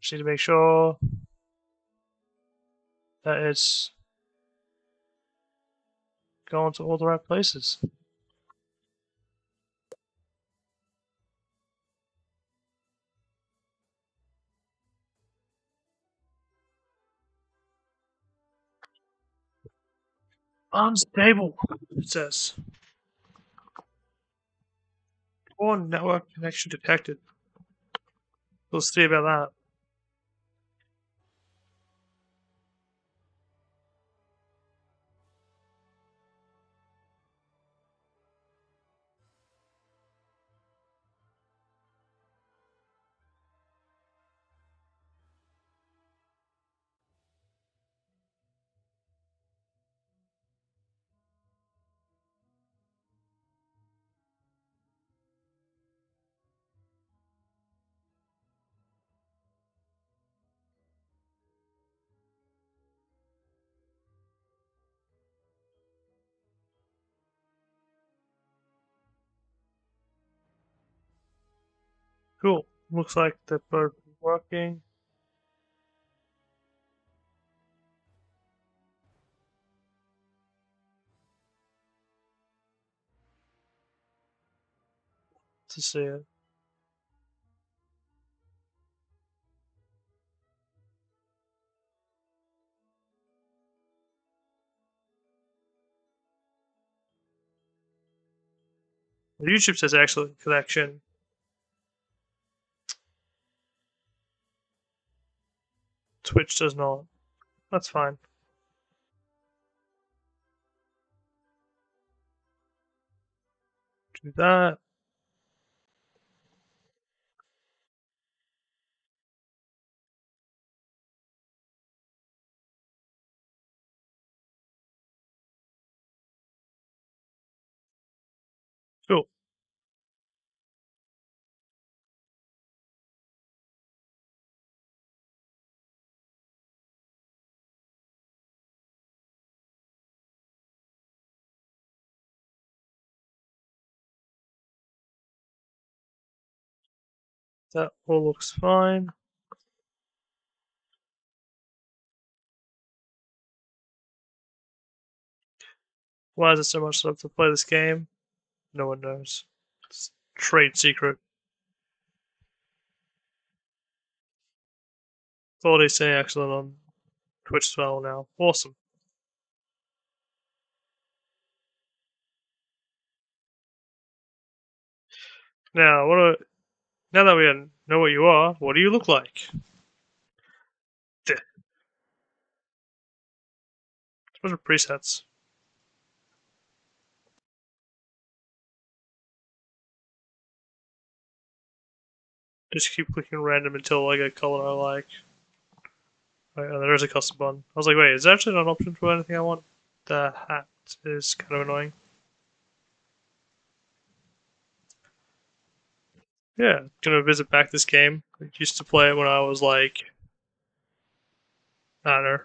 Just need to make sure that it's going to all the right places. Unstable, it says. Poor network connection detected. We'll see about that. Cool. Looks like they're both working. To see it. YouTube says excellent connection. Twitch does not. That's fine. Do that. Cool. That all looks fine. Why is it so much stuff to play this game? No one knows. It's trade secret. Thought they say excellent on Twitch as well now. Awesome. Now, now that we know what you are, what do you look like? A bunch of presets. Just keep clicking random until I get a color I like. Oh, yeah, there is a custom button. I was like, wait, is there actually not an option for anything I want? The hat is kind of annoying. Yeah, gonna visit back this game. I used to play it when I was like, I don't know,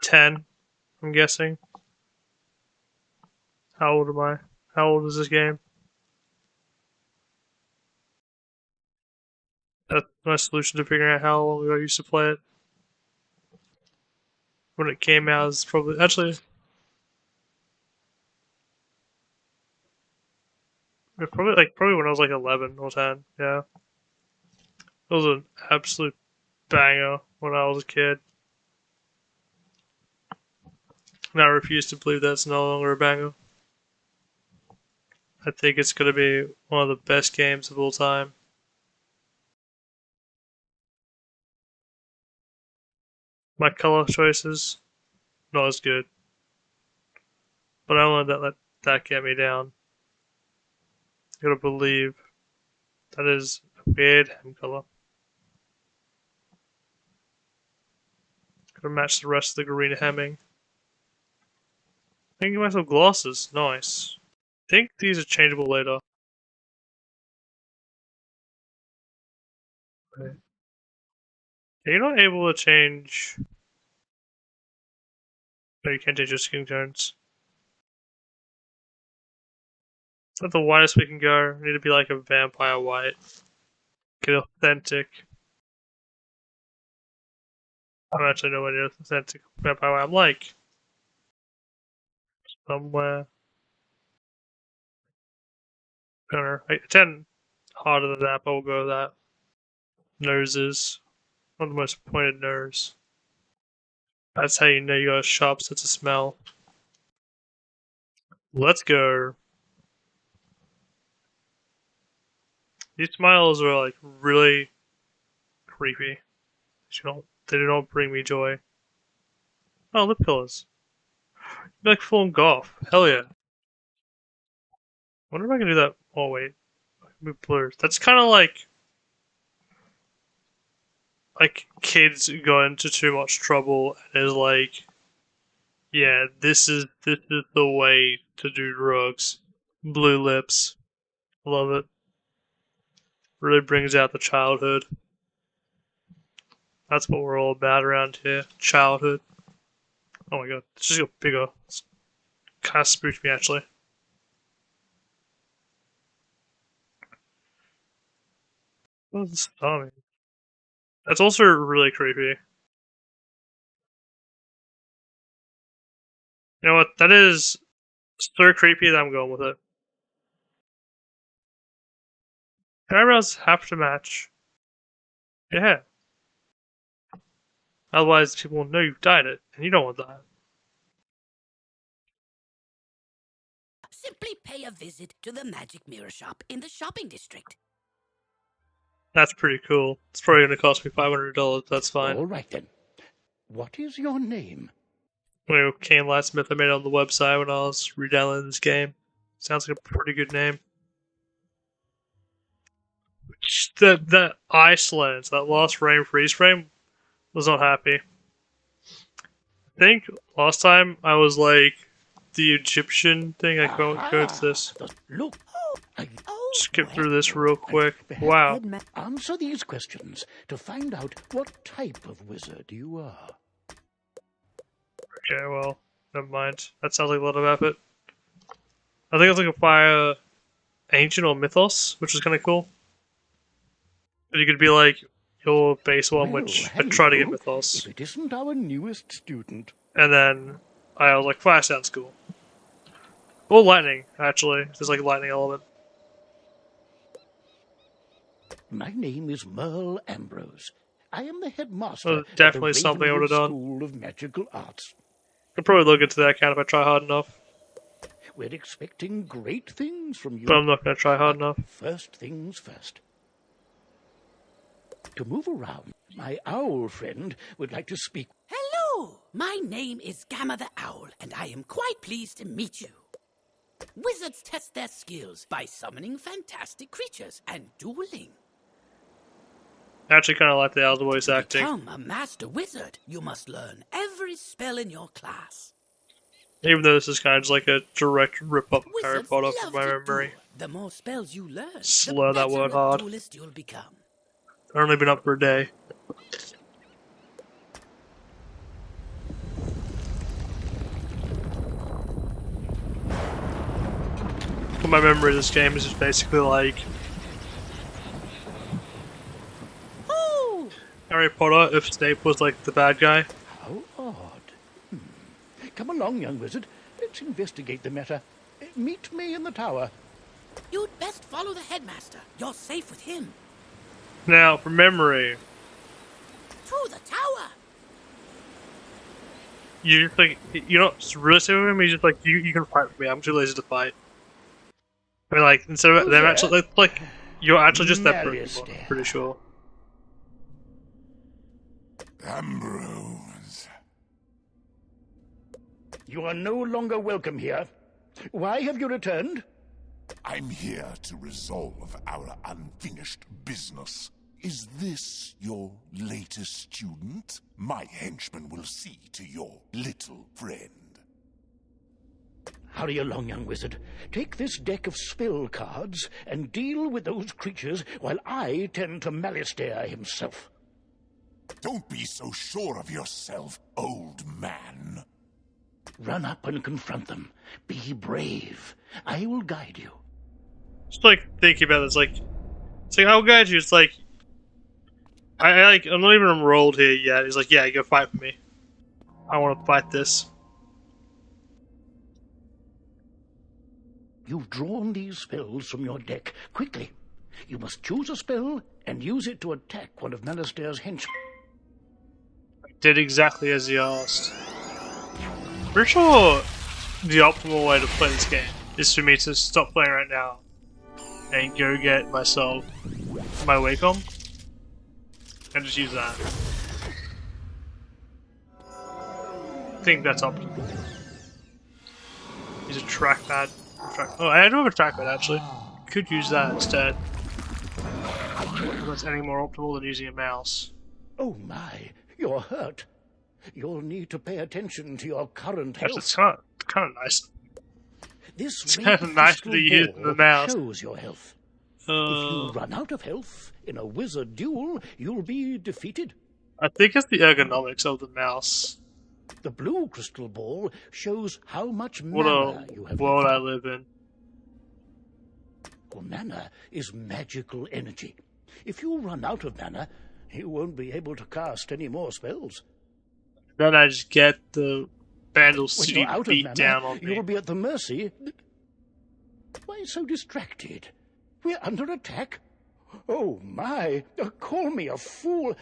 10, I'm guessing. How old am I? How old is this game? That's my solution to figuring out how long ago I used to play it. When it came out, it's probably actually probably when I was like 11 or 10. Yeah, it was an absolute banger when I was a kid. And I refuse to believe that's no longer a banger. I think it's gonna be one of the best games of all time. My color choices not as good, but I won't let that get me down. You gotta believe that is a weird hem color. Gotta match the rest of the green hemming. I can get myself glasses. Nice. I think these are changeable later. Okay. You're not able to change. No, you can't change your skin tones. Is that the whitest we can go? We need to be like a vampire white. Get authentic. I don't actually know what an authentic vampire white I'm like. Somewhere. I don't know. I 10 harder than that, but we'll go with that. Noses. Not the most pointed nose. That's how you know you got a sharp sense of smell. Let's go. These smiles are like really creepy. They don't bring me joy. Oh, lip pillars. You're like full golf. Hell yeah. Wonder if I can do that. Oh wait, move blurs. That's kind of like kids go into too much trouble and is like, yeah, this is the way to do drugs. Blue lips, love it. Really brings out the childhood. That's what we're all about around here. Childhood. Oh my god, it's just got bigger. It's kind of spooked me actually. What's this stomach? That's also really creepy. You know what? That is so creepy that I'm going with it. Eyebrows have to match. Yeah. Otherwise, people will know you've dyed it, and you don't want that. Simply pay a visit to the Magic Mirror Shop in the shopping district. That's pretty cool. It's probably going to cost me $500. That's fine. All right then. What is your name? Anyway, Kane Latsmith I made it on the website when I was redownloading this game. Sounds like a pretty good name. That Iceland, that Lost Frame freeze frame, was not happy. I think last time I was like the Egyptian thing. I go to this. Look. Skip through this real quick. Wow. Answer these questions to find out what type of wizard you are. Okay, well, never mind. That sounds like a lot of effort. I think I was looking for Ancient or Mythos, which is kind of cool. But you could be like your base one, which I try to get Mythos. If it isn't our newest student. And then I was like, fire sounds cool. Or lightning, actually. There's like a lightning element. My name is Merle Ambrose. I am the headmaster Well, definitely of the something I would have done. School of Magical Arts. I'd probably look into that account if I try hard enough. We're expecting great things from you. But I'm not going to try hard enough. First things first. To move around, my owl friend would like to speak. Hello! My name is Gamma the Owl, and I am quite pleased to meet you. Wizards test their skills by summoning fantastic creatures and dueling. I actually kind of like the Owl's voice acting. To become a master wizard, you must learn every spell in your class. Even though this is kind of just like a direct rip-up of Harry Wizards Potter love from my to memory. duel. The more spells you learn, Slur the that better word a hard. duelist you'll become. I've only been up for a day. But my memory of this game is just basically like Harry Potter if Snape was like the bad guy. How odd. Come along, young wizard. Let's investigate the matter. Meet me in the tower. You'd best follow the headmaster. You're safe with him. Now, from memory, To the tower! you just like you're not really safe with him. He's just like you can fight with me. I'm too lazy to fight. I mean, like instead of them actually like you're actually just that person. I'm pretty sure. Ambrose. You are no longer welcome here. Why have you returned? I'm here to resolve our unfinished business. Is this your latest student? My henchman will see to your little friend. Hurry along, young wizard. Take this deck of spell cards and deal with those creatures while I tend to Malistaire himself. Don't be so sure of yourself, old man. Run up and confront them. Be brave. I will guide you. Just like thinking about this, it's like I'll guide you. It's like I'm not even enrolled here yet. He's like, yeah, go fight for me. I want to fight this. You've drawn these spells from your deck. Quickly, you must choose a spell and use it to attack one of Malistair's henchmen. I did exactly as he asked. Pretty sure the optimal way to play this game is for me to stop playing right now and go get myself my Wacom and just use that. I think that's optimal. Use a trackpad. Oh, I don't have a trackpad actually. Could use that instead. If that's any more optimal than using a mouse. Oh my, you're hurt. You'll need to pay attention to your current health. It's kind of nice. This It's kind of nice to use the mouse. Shows your health. If you run out of health in a wizard duel, you'll be defeated. I think it's the ergonomics of the mouse. The blue crystal ball shows how much What mana a you have. world I live in. Well, mana is magical energy. If you run out of mana, you won't be able to cast any more spells. Then I just get the Vandal When City you're out of beat mana, down on me. you'll be at the mercy. Why so distracted? We're under attack. Oh my! Call me a fool.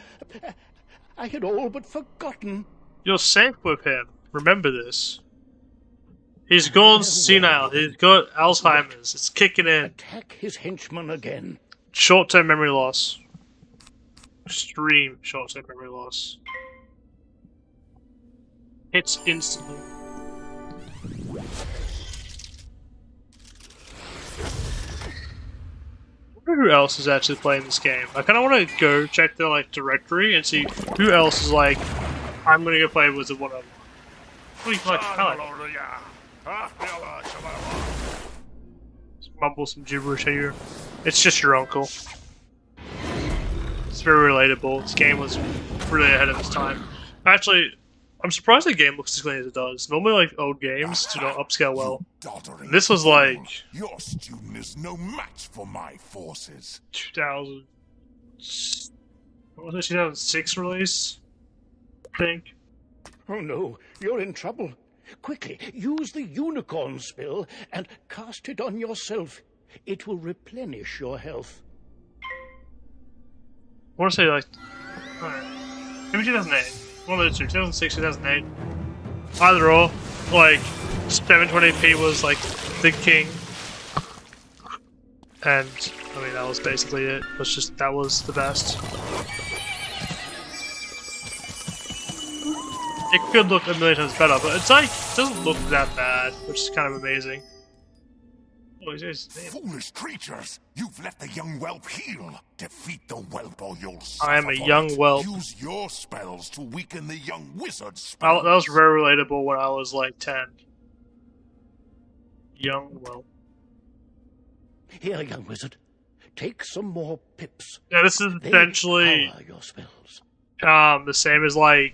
I had all but forgotten. You're safe with him. Remember this. He's gone senile. He's got Alzheimer's. It's kicking in. Attack his henchman again. Short-term memory loss. Extreme short-term memory loss. Hits instantly. I wonder who else is actually playing this game. I kind of want to go check their directory and see who else is like, I'm gonna go play Wizard 101. What do you like? Just mumble some gibberish here. It's just your uncle. It's very relatable. This game was really ahead of its time. Actually, I'm surprised the game looks as clean as it does. Normally, old games do not upscale well. And this was your student is no match for my forces. 2000. What was it? 2006 release? I think. Oh no, you're in trouble. Quickly, use the unicorn spell and cast it on yourself. It will replenish your health. I want to say maybe 2008. One of those two, 2006, 2008. Either or. 720p was the king. And I mean that was basically it. That was the best. It could look a million times better, but it doesn't look that bad, which is kind of amazing. Oh, he's his name. Foolish creatures! You've let the young whelp heal. Defeat the whelp or you'll I am a suffer young for it. whelp. Use your spells to weaken the young wizard's That spells. was very relatable when I was 10. Young whelp. Here, young wizard. Take some more pips. Yeah, this is They essentially power your spells. the same as you're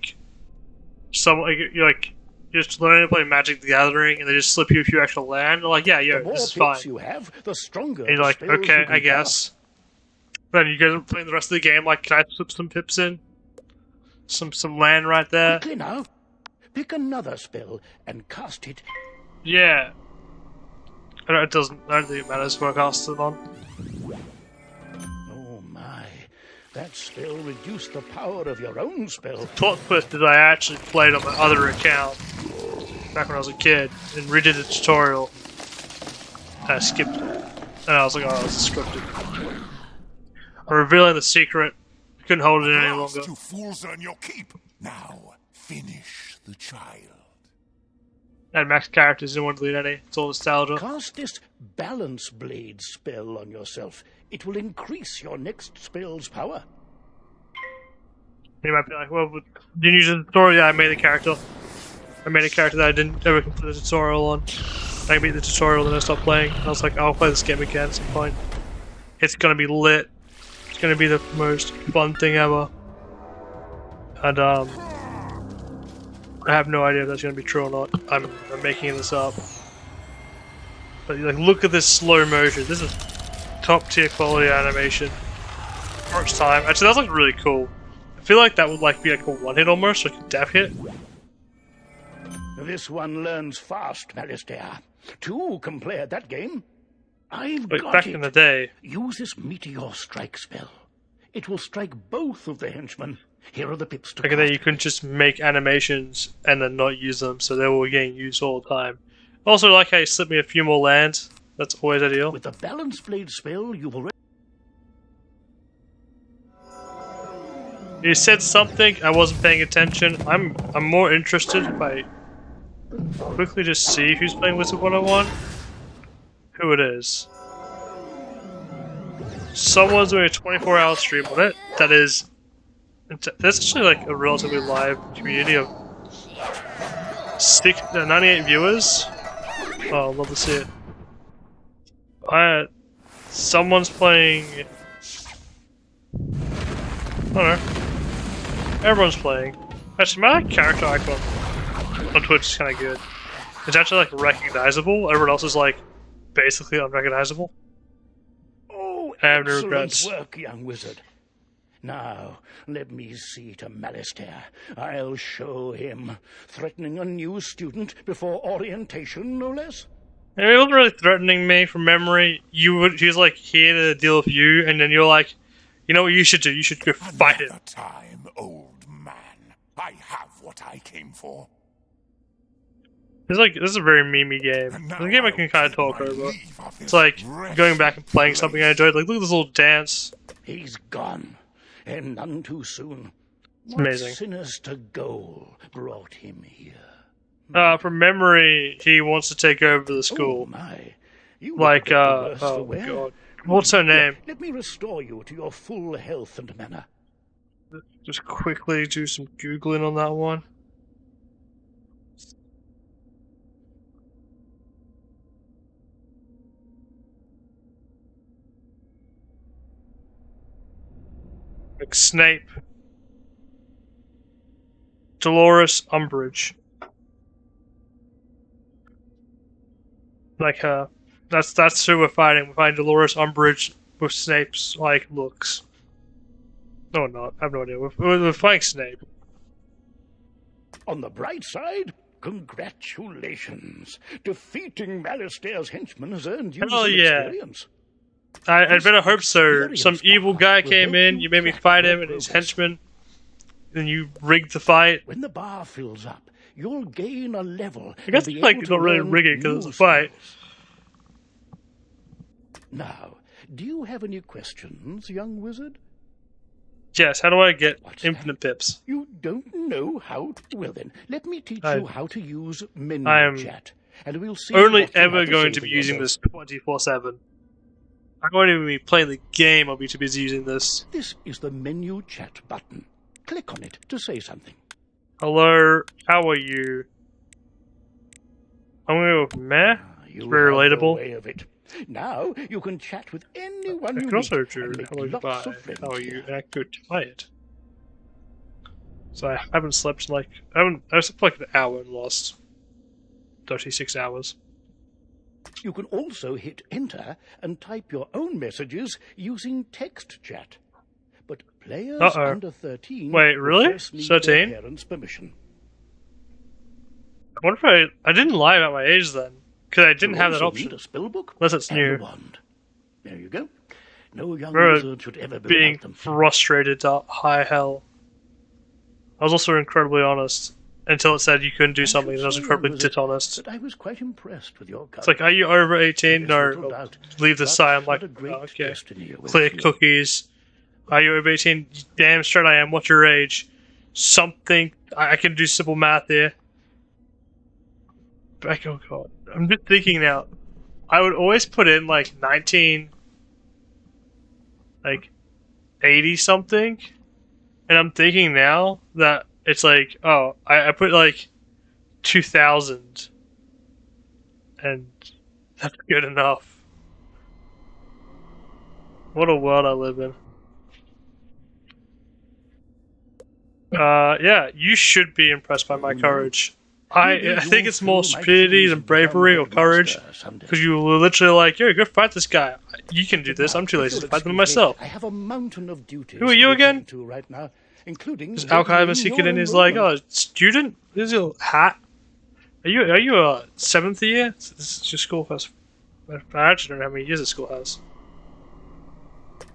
just learning to play Magic the Gathering, and they just slip you a few extra land. They're like, yeah, The more this is pips fine. you have, the stronger. And you're the like, spells okay, you can I guess. Then you guys are playing the rest of the game. Can I slip some pips in? Some land right there. Quickly now, pick another spell and cast it. Yeah. I don't think it matters what I cast it on. Oh my, that spell reduced the power of your own spell. Plot twist is I actually played on my other account back when I was a kid and redid the tutorial. I skipped it. And I was like, oh, this is scripted. I'm revealing the secret. I couldn't hold it any At last, longer. you fools earn your keep. Now, finish the child. And max characters didn't want to delete any. It's all nostalgia. Cast this Balance Blade spell on yourself. It will increase your next spell's power. You might be like, well, but didn't use the tutorial? Yeah, I made a character. I made a character that I didn't ever complete the tutorial on. I beat the tutorial, then I stopped playing. I was like, I'll play this game again at some point. It's gonna be lit. It's gonna be the most fun thing ever. And I have no idea if that's gonna be true or not. I'm making this up. But look at this slow motion. This is top tier quality animation. First time. Actually, that's like really cool. I feel like that would like be like a one hit almost, like a death hit. This one learns fast, Malistaire. Two can play at that game. I've Like got back it. in the day. Use this meteor strike spell. It will strike both of the henchmen. Here are the pips to Back in the day, cast you couldn't just make animations and then not use them, so they were getting used all the time. Also, like how you slipped me a few more lands. That's always ideal. With the balance blade spell, you will. You said something, I wasn't paying attention. I'm more interested if I quickly just see who's playing Wizard 101. Who it is. Someone's doing a 24-hour stream on it. That's actually like a relatively live community of 98 viewers. Oh, I'd love to see it. Someone's playing. I don't know. Everyone's playing. Actually, my character icon on Twitch is kind of good. It's actually like recognizable. Everyone else is like basically unrecognizable. Oh, I have no excellent regrets. work, young wizard. Now, let me see to Malistaire. I'll show him. Threatening a new student before orientation, no less? And he wasn't really threatening me from memory. He was like here to deal with you, and then you're like, you know what you should do? You should go fight him. Another time, old man. I have what I came for. It's like this is a very memey game. And It's now a game I I'll can kind of take talk my over. leave of It's this like wretched going back and playing something I place. enjoyed. Like look at this little dance. He's gone, and none too soon. It's amazing. What sinister goal brought him here? From memory, he wants to take over the Oh school. my! You Like, look the worse for oh wear. god, what's her name? Let me restore you to your full health and manner. Just quickly do some googling on that one. Like Snape. Dolores Umbridge. Like her. That's who we're fighting. We're fighting Dolores Umbridge with Snape's like looks. No, we're not. I have no idea. We're fighting Snape. On the bright side, congratulations. Defeating Malistaire's henchmen has earned you Hell some yeah. experience. I better hope so. Experience Some evil bar guy will came help in, you you made me track fight your him and his progress. henchmen. Then you rigged the fight. When the bar fills up, you'll gain a level. I guess and be like able not to really learn rig it because new it's a fight. skills. Now, do you have any questions, young wizard? Yes, how do I get What's infinite pips? You don't know how to... Well then, let me teach I- you how to use menu I'm chat, and we'll see Only what you ever have going say to for be using yourself. this 24/7. I won't even be playing the game, I'll be too busy using this. This is the menu chat button. Click on it to say something. Hello, how are you? I'm gonna go with meh. You very have relatable. a way of it. Now you can chat with anyone I you can also meet do and make hello, lots goodbye. of friends How are you? here. And I could tired. So I haven't slept in like I slept for like an hour and lost 36 hours. You can also hit enter and type your own messages using text chat. But players Uh-oh. under 13 Wait, will really? first need their 13? parents' permission. I wonder if I didn't lie about my age then, because I didn't You'll have that also option. need a spell book Unless it's and new. a wand. There you go. No young Remember wizard should ever be Being without them. frustrated to high hell. I was also incredibly honest until it said you couldn't do I something, should and I was say, incredibly young wizard, dishonest. that I was quite impressed with your It's like, are you over 18? No. Little Oh, doubt, leave the but side. I'm what like, a great oh, okay. destiny awaits Clear you. cookies. Are you over 18? Damn straight I am. What's your age? Something. I can do simple math here. Back, oh god. I'm just thinking now. I would always put in like 19. Like 80 something. And I'm thinking now that it's like, oh, I put like 2000. And that's good enough. What a world I live in. Yeah, you should be impressed by my courage. I think it's more stupidity than bravery or courage. Because you were literally like, yo, go fight this guy. You can do this. I'm too lazy to fight them myself. I have a mountain of duties. Who are you again? To right now, including This alchemist kid in is like, oh, student? Here's your hat. Are you a 7th year? This is your school has. I actually don't know how many years the school has.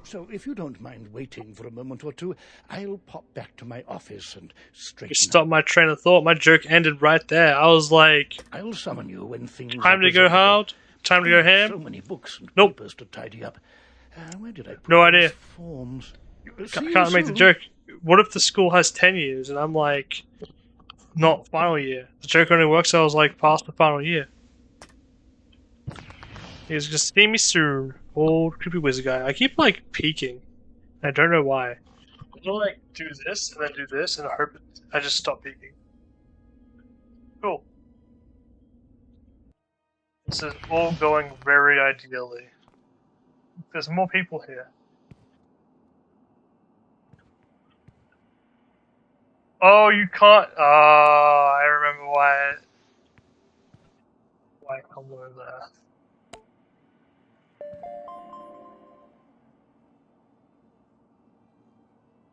So, if you don't mind waiting for a moment or two, I'll pop back to my office and straighten. You stopped my train of thought. My joke ended right there. I was like, I'll summon you when things. Time to go hard. Time to go ham. So many books and Nope. papers to tidy up. Where did I put No idea. Forms. Can't make the joke. What if the school has 10 years and I'm like, not final year? The joke only works. I was like, past the final year. He's just see me soon. Old creepy wizard guy. I keep like peeking. I don't know why. I'll like do this and then do this and I hope I just stop peeking. Cool. This is all going very ideally. There's more people here. Oh, you can't. I remember why I come over there.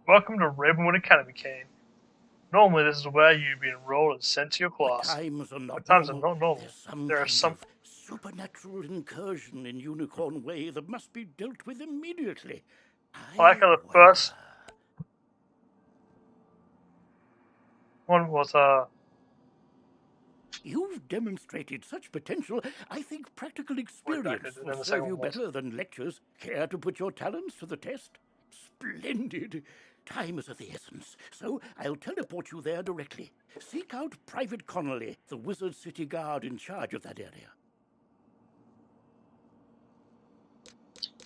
Welcome to Redwood Academy, Kane. Normally, this is where you'd be enrolled and sent to your class. Times are not Times are normal. not normal. There are some. Supernatural incursion in Unicorn Way that must be dealt with immediately. I like how the first one was You've demonstrated such potential. I think practical experience will serve you better than lectures. Care to put your talents to the test? Splendid. Time is of the essence, so I'll teleport you there directly. Seek out Private Connolly, the Wizard City Guard in charge of that area.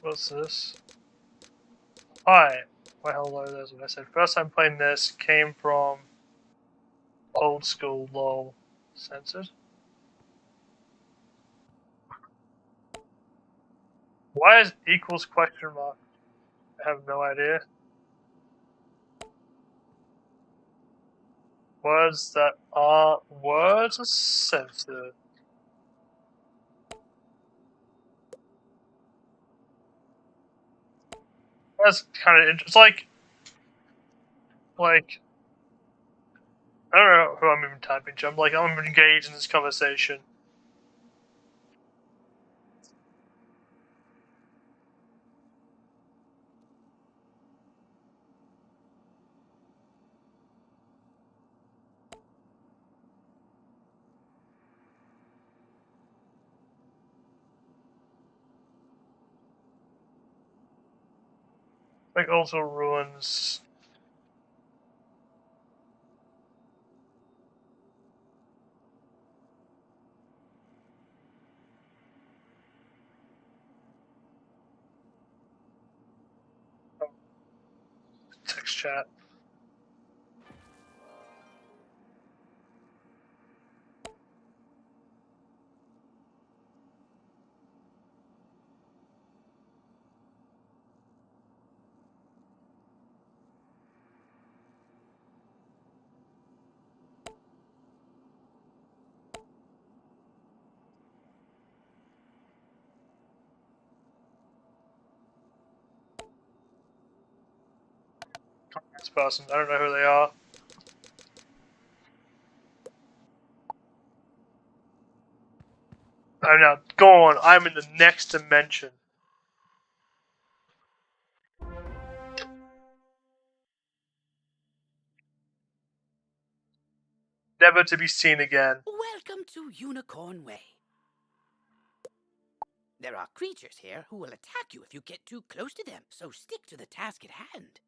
What's this? Hi. Well, hello, there's what I said. First time playing this came from old school LOL. Censored. Why is equals question mark? I have no idea. Words that are words are censored. That's kind of interesting. It's like I don't know who I'm even typing to. I'm engaged in this conversation. Like also ruins. Text chat. This person. I don't know who they are. I'm now gone. I'm in the next dimension. Never to be seen again. Welcome to Unicorn Way. There are creatures here who will attack you if you get too close to them, so stick to the task at hand.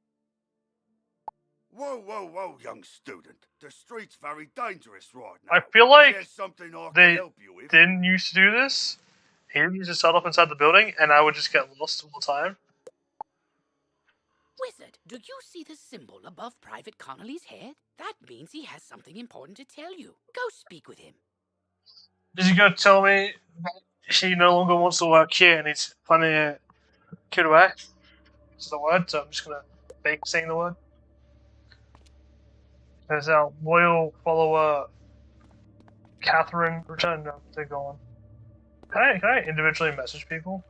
Whoa, whoa, whoa, young student. The street's very dangerous right now. I feel like Is there something I they can help you with? didn't used to do this. He used to start up inside the building, and I would just get lost all the time. Wizard, do you see the symbol above Private Connolly's head? That means he has something important to tell you. Go speak with him. Is he going to tell me that he no longer wants to work here and he's planning to get away? Is the word, so I'm just going to fake saying the word. There's our loyal follower, Catherine, return. No, they're gone. Can I individually message people?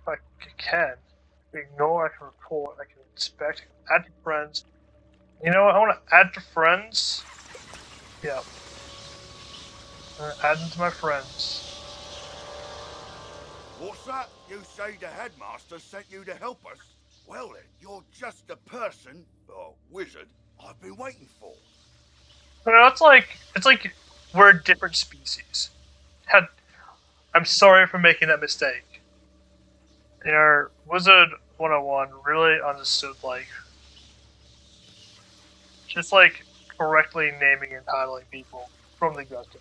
I can. Ignore, I can report, I can inspect, add to friends. You know what? I want to add to friends. Yeah. Add them to my friends. What's that? You say the headmaster sent you to help us? Well then, you're just the person, or wizard, I've been waiting for. You know, it's like we're a different species. I'm sorry for making that mistake. You know, Wizard 101 really understood, like, just like correctly naming and titling people from the get-go.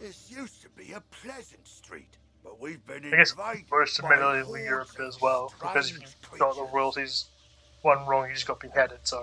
This used to be a pleasant street, but we've been I guess invaded most of by medieval Europe hordes as of well, because if you strange got the creatures. royalties one wrong, you just got beheaded, so.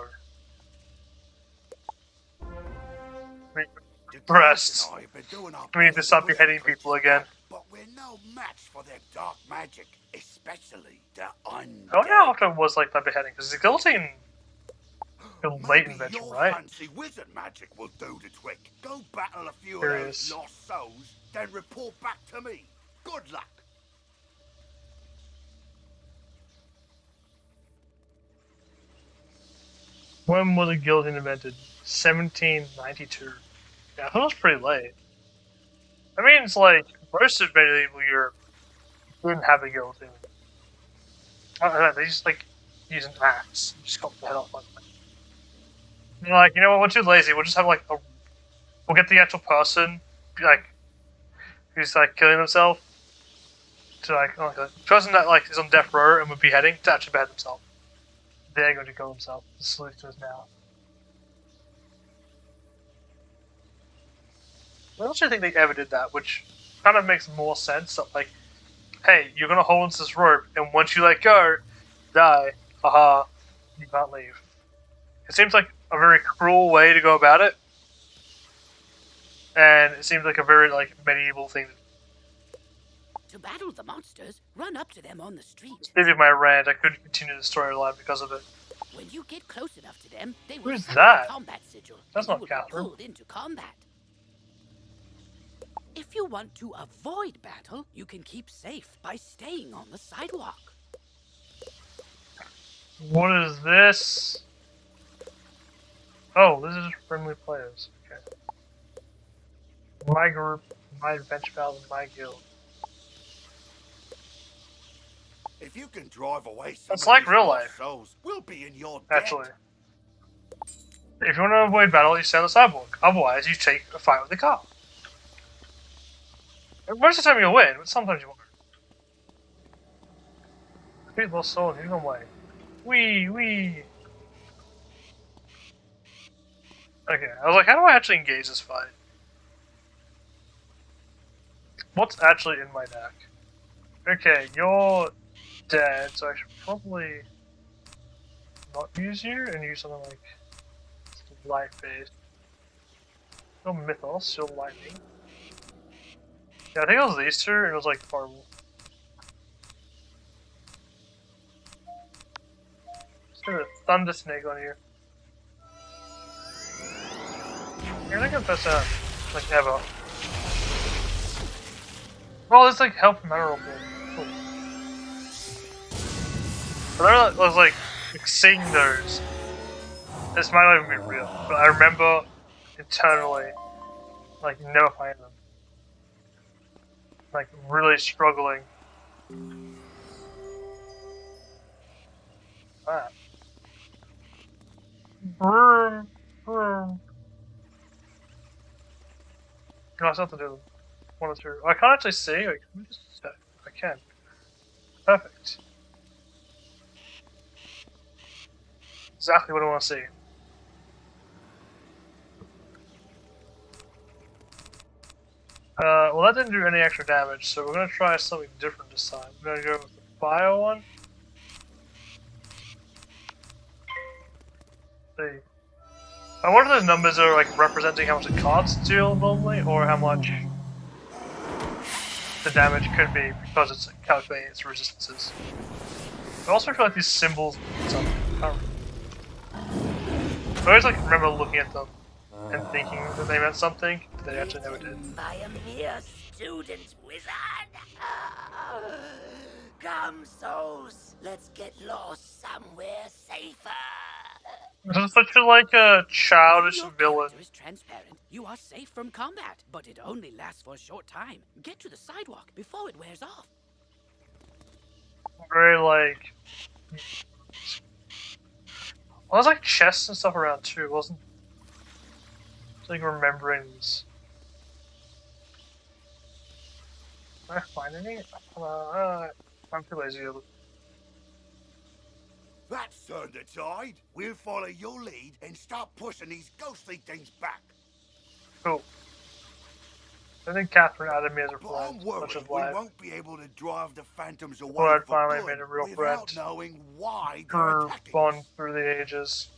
The Breasts. guards and I have been doing our We need to best stop wizard beheading creatures people again. back, but we're no match for their dark magic, especially the undead. I wonder how often it was like that beheading, because the guillotine is a late Maybe invention, your right? fancy wizard magic will do the trick. Go battle a few There of he those is. lost souls, then report back to me. Good luck. When was the guillotine invented? 1792. Yeah, I thought it was pretty late. I mean, it's like, most of medieval Europe didn't have a guillotine. I don't know, they just, like, use an axe. Just cut the head off like that. And they're like, you know what, we're too lazy, we'll just have, like, we'll get the actual person, like, who's, like, killing themselves, to, like, oh, okay. The person that, like, is on death row and would be beheading, to actually behead themselves. They're going to kill themselves. The solution is now. I don't actually think they ever did that, which kind of makes more sense. That, like, hey, you're gonna hold onto this rope, and once you let go, die. Haha, you can't leave. It seems like a very cruel way to go about it, and it seems like a very like medieval thing. To battle the monsters, run up to them on the street. Speaking of my rant, I couldn't continue the storyline because of it. When you get close enough to them, they will Who's summon that? a combat sigil. That's and not you will Catherine. be pulled into combat. If you want to avoid battle, you can keep safe by staying on the sidewalk. What is this? Oh, this is friendly players. Okay. My group, my adventure pals, and my guild. If you can drive away some It's of like these real lost life. souls, we'll be in your debt. Actually. If you want to avoid battle, you stay on the sidewalk. Otherwise, you take a fight with the car. Most of the time you'll win, but sometimes you won't. Sweet little soul, you're gonna win. Wee. Okay, I was like, how do I actually engage this fight? What's actually in my deck? Okay, you're dead, so I should probably not use you and use something like life-based. You're Mythos, you're lightning. Yeah, I think it was these two, and it was like horrible. Let's do a Thunder Snake on you. You're not gonna pass out, like, ever. Well, it's like health mineral thing. Cool. I was like seeing those. This might not even be real, but I remember internally, like, never finding them. Like, really struggling. Ah. Vroom. No, I still have to do one or two. I can't actually see. Wait, let me just check. I can. Perfect. Exactly what I want to see. Well, that didn't do any extra damage, so we're gonna try something different this time. We're gonna go with the bio one. See. I wonder if the numbers are like representing how much the cards deal normally, or how much the damage could be because it's calculating its resistances. I also feel like these symbols mean something. I always like remember looking at them. and thinking that they meant something, but they actually never did. By a mere student wizard. Come, souls, let's get lost somewhere safer. This is such a childish Your villain. character is transparent. You are safe from combat, but it only lasts for a short time. Get to the sidewalk before it wears off. Very like. Well, there's like chests and stuff around too, wasn't? It's like remembering this. Can I find any? I'm too lazy to look. That's turned the tide. We'll follow your lead and start pushing these ghostly things back. Cool. I think Catherine added me as a But friend, I'm worried much as we live. won't be able to drive the phantoms away Well, I'd for finally good made a real without friend. knowing why they're For attacking fun us. through the ages.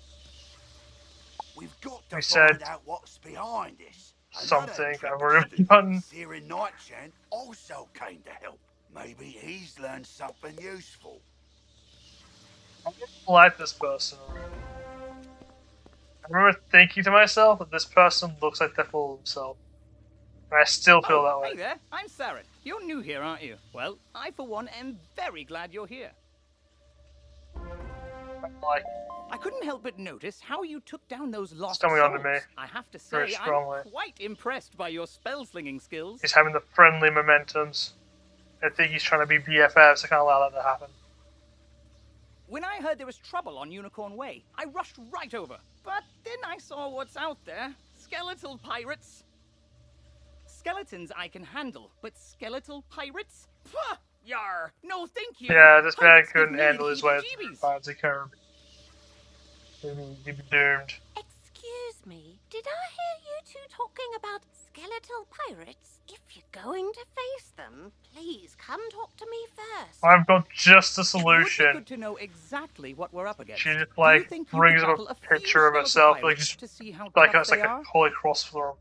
We've got to We find said out what's behind this. something I've already done. Searing Nightshant also came to help. Maybe he's learned something useful. I like this person already. I remember thinking to myself that this person looks like the fool himself. And I still feel that way. Hey there, I'm Saren. You're new here, aren't you? Well, I for one am very glad you're here. Like, I couldn't help but notice how you took down those lost coming on to souls. me. I have to Very say, strongly. I'm quite impressed by your spell-slinging skills. he's having the friendly momentums. I think he's trying to be BFFs. I can't allow that to happen. When I heard there was trouble on Unicorn Way, I rushed right over. But then I saw what's out there. Skeletal pirates. Skeletons I can handle, but skeletal pirates? Pah! Yar! No, thank you! Yeah, this man Pirates give couldn't me handle his way through heebie-jeebies. Pirates of Caribbean. He'd be doomed. Excuse me, did I hear you two talking about skeletal pirates? If you're going to face them, please come talk to me first. I've got just the It would be solution. good to know exactly what we're up against. She just Do you like think you brings could up battle a few picture of skeletal herself, like pirates just to see how like tough it's they like a are? holy cross for him.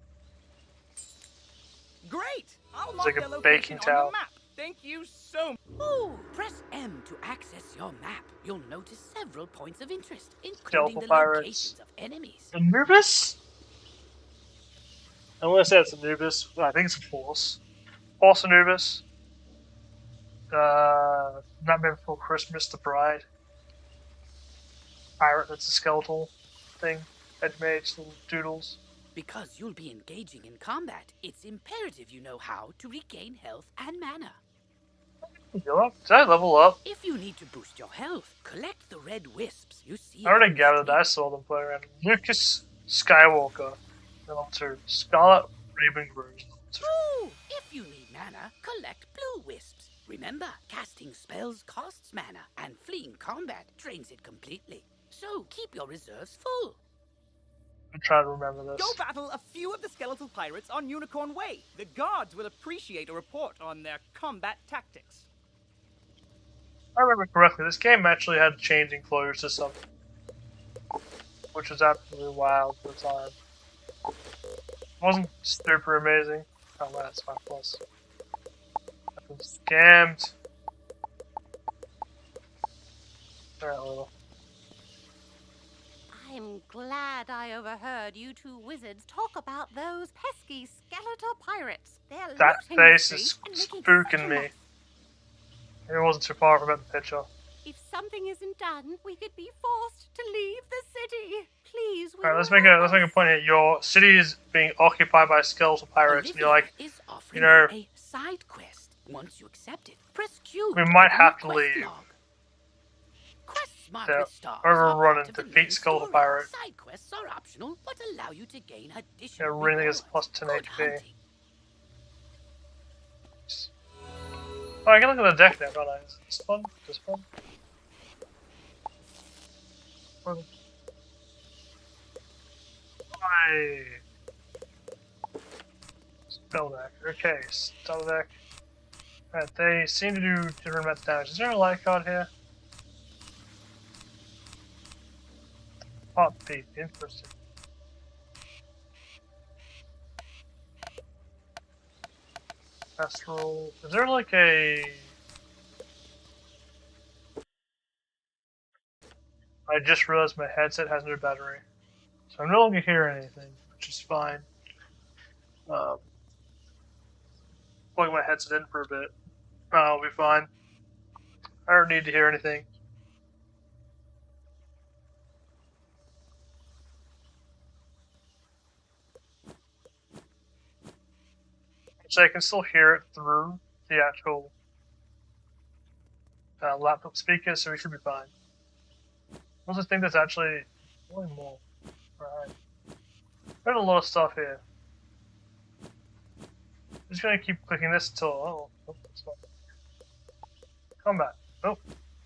Great! I'll It's mark like a their location baking on towel. the map. Thank you so much. Ooh, press M to access your map. You'll notice several points of interest, including Skeletal the pirates. locations of enemies. Anubis? I want to say it's Anubis. Well, I think it's a Force. Force Anubis. Nightmare Before Christmas, The Bride. Pirate that's a skeletal thing. Head mage, little doodles. Because you'll be engaging in combat, it's imperative you know how to regain health and mana. Heal up? Did I level up? If you need to boost your health, collect the red wisps you see. I already on the gathered that. I screen. saw them play around. Lucas Skywalker. Level 2. Scarlet Raven Groves. Level 2. Ooh, if you need mana, collect blue wisps. Remember, casting spells costs mana, and fleeing combat drains it completely. So keep your reserves full. I'm trying to remember this. Go battle a few of the skeletal pirates on Unicorn Way. The guards will appreciate a report on their combat tactics. If I remember correctly, this game actually had changing clothes to something. Which was absolutely wild for the time. It wasn't super amazing. Oh, wow, that's 5 plus. I've been scammed. Alright, little. I'm glad I overheard you two wizards talk about those pesky skeletal pirates. They're That looting face the is street and making spooking such a me. mess. It wasn't too far from the picture. If something isn't done, we could be forced to leave the city. Please, will Alright, let's you make a help us? point here. Your city is being occupied by skeletal pirates, and you're Olivia like, is offering you know, a side quest. Once you accept it, press Q. we to might open have your to quest leave. log. Quests marked To with stars overrun are part and of the defeat main Skeletal story. Pirate. Side quests are optional, but allow you to gain Yeah, additional really is rewards. plus 10 Good HP. hunting. Oh, I can look at the deck now, can't I? Is this one? This one? Why? Spell deck. Okay, spell deck. Alright, they seem to do different amounts of damage. Is there a light card here? Hot beat, interesting. Astral. Is there like a. I just realized my headset has no battery. So I'm no longer hearing anything, which is fine. Plug my headset in for a bit. I'll be fine. I don't need to hear anything. So I can still hear it through the actual laptop speaker, so we should be fine. I also think there's actually more. Alright. There's a lot of stuff here. I'm just gonna keep clicking this until that's fine. Combat. Nope.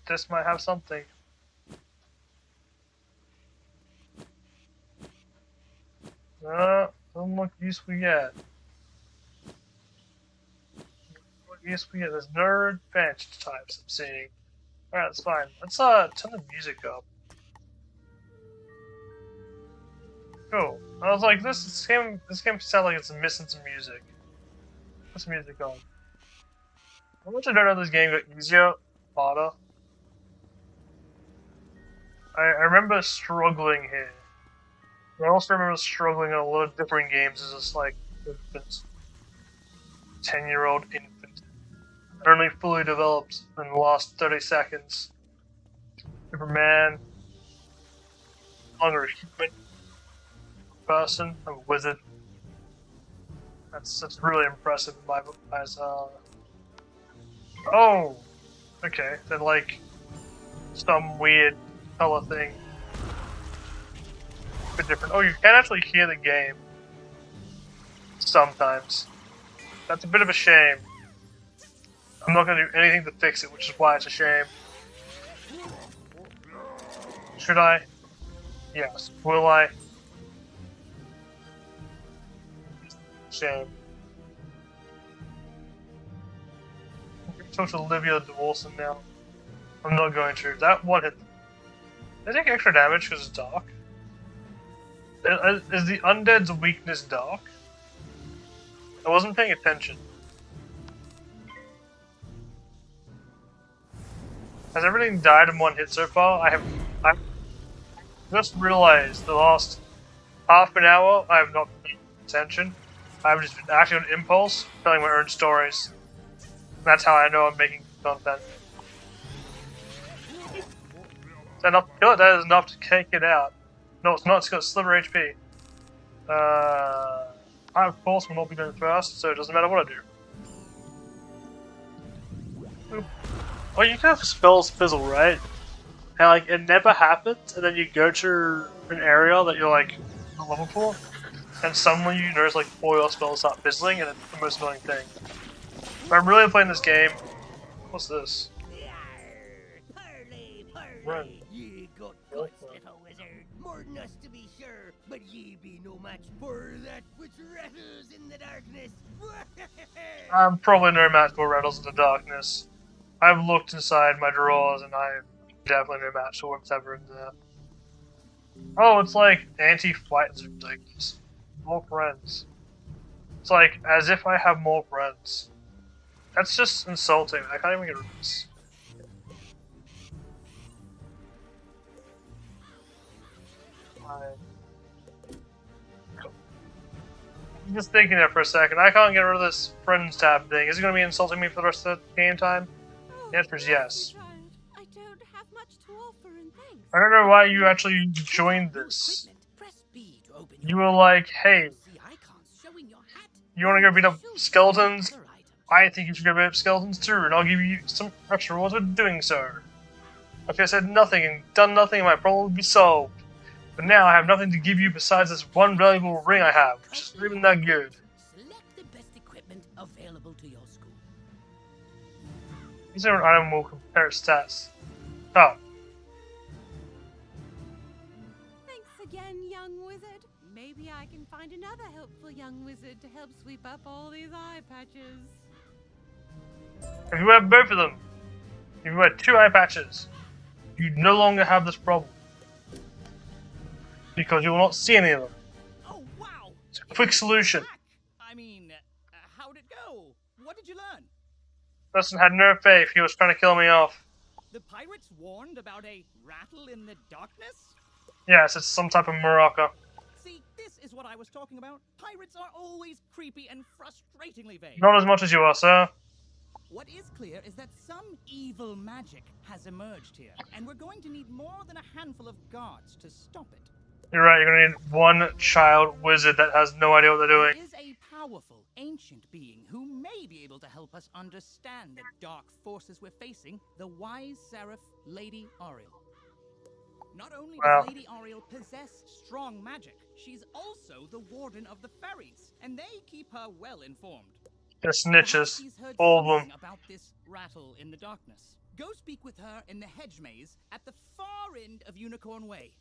This might have something. Doesn't look useful yet. There's no advanced types I'm seeing. Alright, that's fine. Let's turn the music up. Cool. I was like, this game sounds like it's missing some music. What's the music on? How much I don't know this game got easier, harder. I remember struggling here. I also remember struggling in a lot of different games as just like infant. 10-year-old infant. Only fully developed in the last 30 seconds. Superman. Longer human person. I'm a wizard. That's really impressive in my eyes. Oh! Okay, then like some weird color thing. A bit different. Oh, you can actually hear the game. Sometimes. That's a bit of a shame. I'm not gonna do anything to fix it, which is why it's a shame. Should I? Yes. Will I? Shame. I'm going to talk to Olivia Dawson now. I'm not going to. That one hit. They take extra damage because it's dark. Is the undead's weakness dark? I wasn't paying attention. Has everything died in one hit so far? I just realized the last half an hour I have not paid attention. I've just been acting on impulse, telling my own stories. That's how I know I'm making content. Is that enough to kill it? That is enough to take it out. No, it's not. It's got sliver HP. I, of course, will not be doing first, so it doesn't matter what I do. Oop. Oh, you can have spells fizzle, right? And, like, it never happens, and then you go to an area that you're, like, not level for, and suddenly you notice, like, 4 of your spells start fizzling, and it's the most annoying thing. If I'm really playing this game... What's this? Parley, parley. Run. Ye got guts, little wizard. More than us to be sure, but ye be no match for that which rattles in the darkness. I'm probably no match for Rattles in the Darkness. I've looked inside my drawers, and I'm definitely no match for whatever in there. Oh, it's like anti-flight zooms, I guess. More friends. It's like, as if I have more friends. That's just insulting. I can't even get rid of this. I'm just thinking there for a second. I can't get rid of this friends tab thing. Is it going to be insulting me for the rest of the game time? The answer is yes. I don't have much to offer, and thanks. I don't know why you actually joined this. You were like, hey, you want to go beat up skeletons? I think you should go beat up skeletons too, and I'll give you some extra rewards for doing so. If I said nothing and done nothing, my problem would be solved. But now I have nothing to give you besides this one valuable ring I have, which isn't even that good. Select the best equipment available to your school. Is there an item will compare stats? Oh. Thanks again, young wizard. Maybe I can find another helpful young wizard to help sweep up all these eye patches. If you had both of them, if you had 2 eye patches, you'd no longer have this problem. Because you will not see any of them. Oh, wow! It's a quick solution. I mean, how'd it go? What did you learn? Person had no faith, he was trying to kill me off. The pirates warned about a rattle in the darkness? Yes, it's some type of maraca. See, this is what I was talking about. Pirates are always creepy and frustratingly vague. Not as much as you are, sir. What is clear is that some evil magic has emerged here, and we're going to need more than a handful of guards to stop it. You're right, you're gonna need one child wizard that has no idea what they're doing. There is a powerful, ancient being who may be able to help us understand the dark forces we're facing, the wise seraph, Lady Ariel. Not only does Lady Ariel possess strong magic, she's also the warden of the ferries, and they keep her well informed. They're snitches, She's heard all of something them. about this rattle in the darkness. Go speak with her in the hedge maze at the far end of Unicorn Way.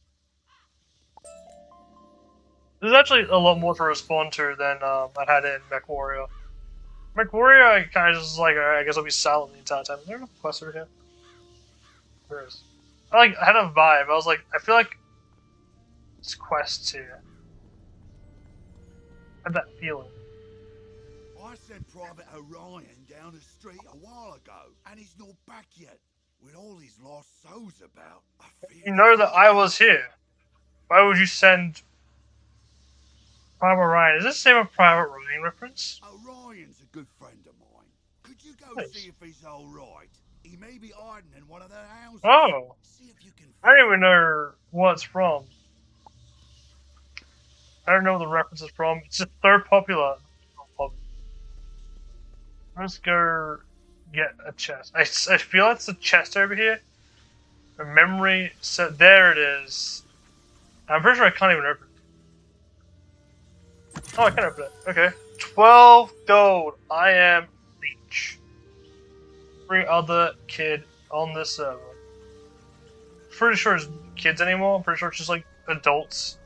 There's actually a lot more to respond to than I had in Mech Warrior. Mech Warrior, I kind of just like, alright, I guess I'll be silent the entire time. Is there a quest over here? There is. I had a vibe. I was like, I feel like there's quests here. I had that feeling. I sent Private Orion down the street a while ago, and he's not back yet. With all these lost souls about, I feel... You know that I was here. Why would you send Private Ryan? Is this the same as Private Ryan reference? Orion's a good friend of mine. Could you go Nice. see if he's alright? He may be hiding in one of their houses. Oh! See if you can I don't even know what it's from. I don't know what the reference is from. It's just so popular. Let's go get a chest. I feel like it's a chest over here. A memory set. There it is. I'm pretty sure I can't even open it. Oh, I can open it. Okay. 12 gold. I am Leech. Every other kid on this server. Pretty sure it's kids anymore. I'm pretty sure it's just like adults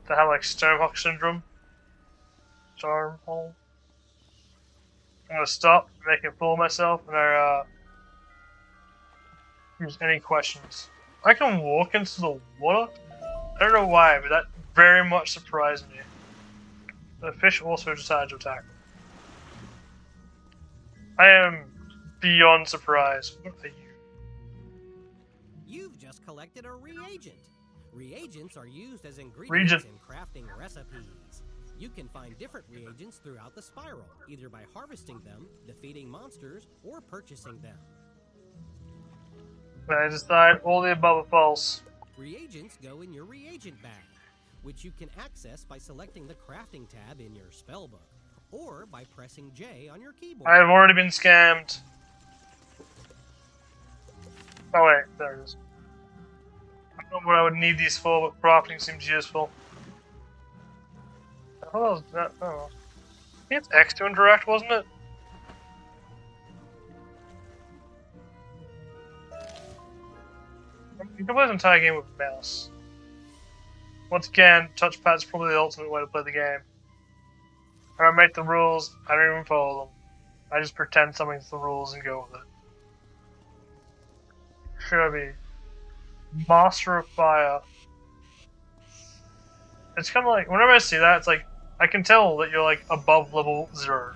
that have like Stonehawk syndrome. Stormhole. I'm gonna stop making a fool of myself and use any questions. I can walk into the water? I don't know why, but that very much surprised me. The fish also decided to attack me. I am beyond surprised. What are you? You've just collected a reagent. Reagents are used as ingredients Regent. in crafting recipes. You can find different reagents throughout the spiral, either by harvesting them, defeating monsters, or purchasing them. I decide all the above are false. Reagents go in your reagent bag, which you can access by selecting the crafting tab in your spellbook, or by pressing J on your keyboard. I have already been scammed. Oh wait, there it is. I don't know what I would need these for, but crafting seems useful. Oh, was that? Oh. I think it's X to interact, wasn't it? You can play the entire game with a mouse. Once again, touchpad's probably the ultimate way to play the game. I don't make the rules, I don't even follow them. I just pretend something's the rules and go with it. Should I be? Master of Fire. It's kind of like, whenever I see that, it's like, I can tell that you're like above level 0.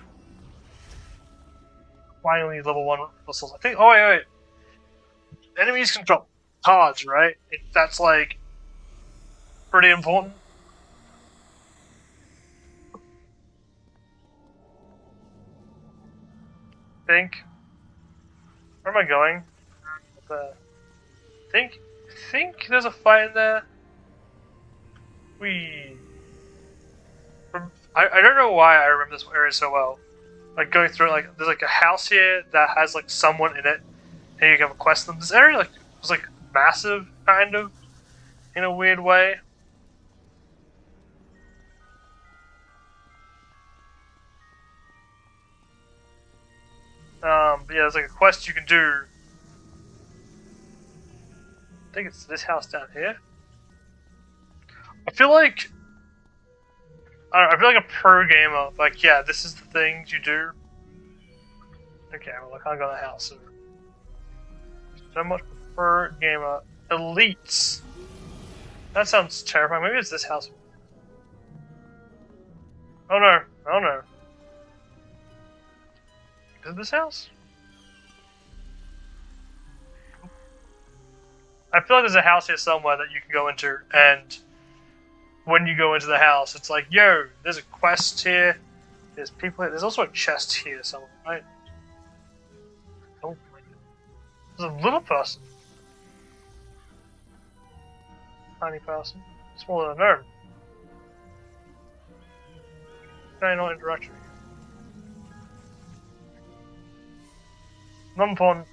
Finally, level 1 whistles. I think, oh wait. Enemies can drop cards, right? That's like, pretty important. Think. Where am I going? Think there's a fight in there. I don't know why I remember this area so well. Like going through it, like there's like a house here that has like someone in it, and you can have a quest them. This area like was like massive, kind of, in a weird way. But yeah, there's like a quest you can do. I think it's this house down here. I feel like I feel like a pro gamer. Like, yeah, this is the things you do. Okay, well, I can't go in the house. So much pro gamer. Elites. That sounds terrifying. Maybe it's this house. Oh no! Oh no! Is it this house? I feel like there's a house here somewhere that you can go into and when you go into the house. It's like, yo, there's a quest here. There's people here. There's also a chest here somewhere, right? Oh, there's a little person. Tiny person. Smaller than a gnome. Very not interaction. Not important.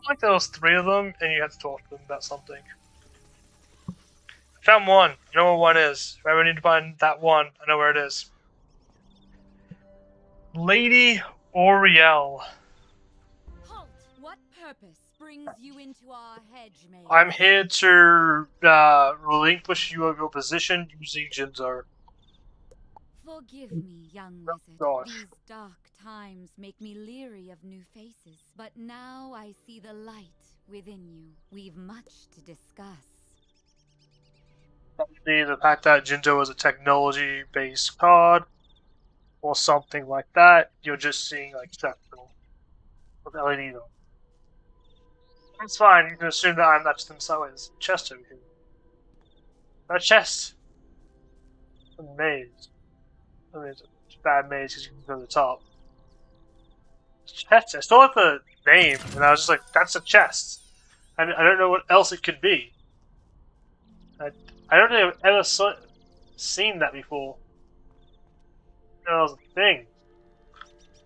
Like there was 3 of them, and you had to talk to them about something. I found one. I know where one is. If I ever need to find that one, I know where it is. Lady Oriel. Halt! What purpose brings you into our hedge, maid? I'm here to relinquish you of your position using Jinzo. Forgive me, young wizard. God. These dark times make me leery of new faces. But now I see the light within you. We've much to discuss. The fact that Jinzo is a technology-based card, or something like that, you're just seeing like spectral with LED though. That's fine. You can assume that I'm not just inside his chest over here. A chest. A maze. I mean, it's a bad maze because you can go to the top. Chest. I still like the name, and I was just like, that's a chest. I don't know what else it could be. I don't think I've ever seen that before. That was a thing.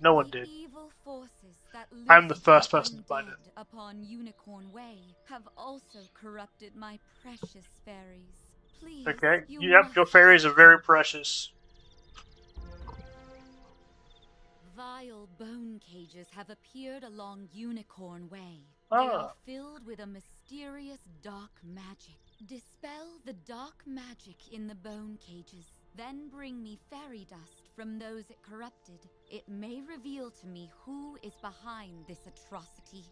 No one did. Evil forces that I'm the first person to find it. Upon Unicorn Way have also corrupted my precious fairies. Please, Okay. you Yep, your fairies are very precious. Vile bone cages have appeared along Unicorn Way. Ah. They are filled with a mysterious dark magic. Dispel the dark magic in the bone cages, then bring me fairy dust from those it corrupted. It may reveal to me who is behind this atrocity.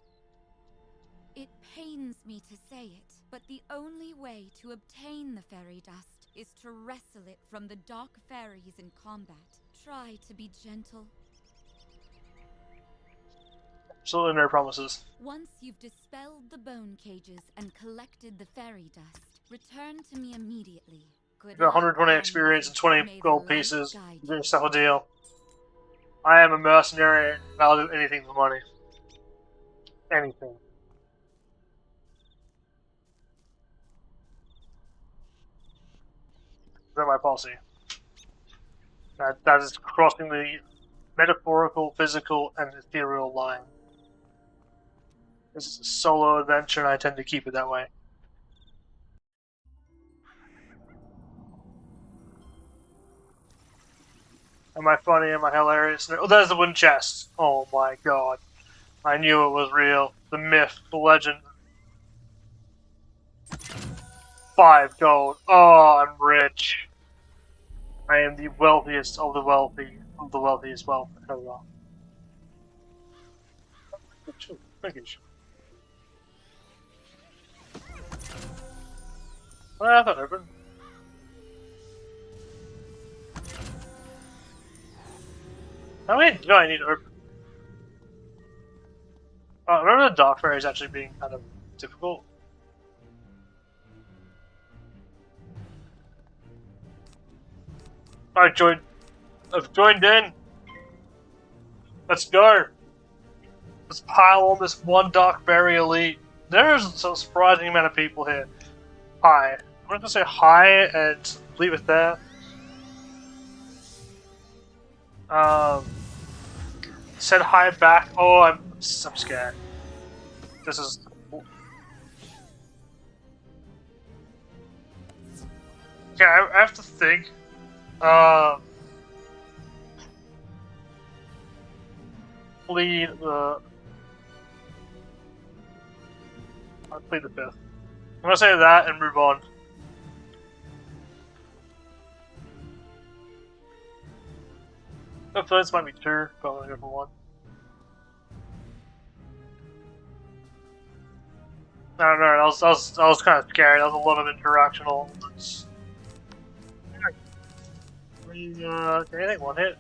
It pains me to say it, but the only way to obtain the fairy dust is to wrestle it from the dark fairies in combat. Try to be gentle. Absolutely no promises. Once you've dispelled the bone cages and collected the fairy dust, return to me immediately. Good Got 120 luck, experience and May 20 the gold light pieces. guide you. Doing stuff a deal. I am a mercenary, and I'll do anything for money. Anything. Is that my policy? That is crossing the metaphorical, physical, and ethereal line. This is a solo adventure, and I tend to keep it that way. Am I funny? Am I hilarious? Oh, there's the wooden chest. Oh my god. I knew it was real. The myth, the legend. 5 gold. Oh, I'm rich. I am the wealthiest of the wealthy, of the wealthiest wealth. Oh, thank you. Well, I have that open. How many do I need to open? I remember the Dark Fairies actually being kind of difficult. I've joined in. Let's go. Let's pile on this one Dark Fairy elite. There's a surprising amount of people here. Hi. I'm gonna say hi and leave it there. Said hi back. Oh, I'm scared. This is. Okay, I have to think. Plead the. I'll plead the 5th. I'm gonna say that and move on. Hopefully this might be 2, but I'm gonna go for 1. I don't know. I was kind of scared. That was a lot of interactional. Anything 1 hit?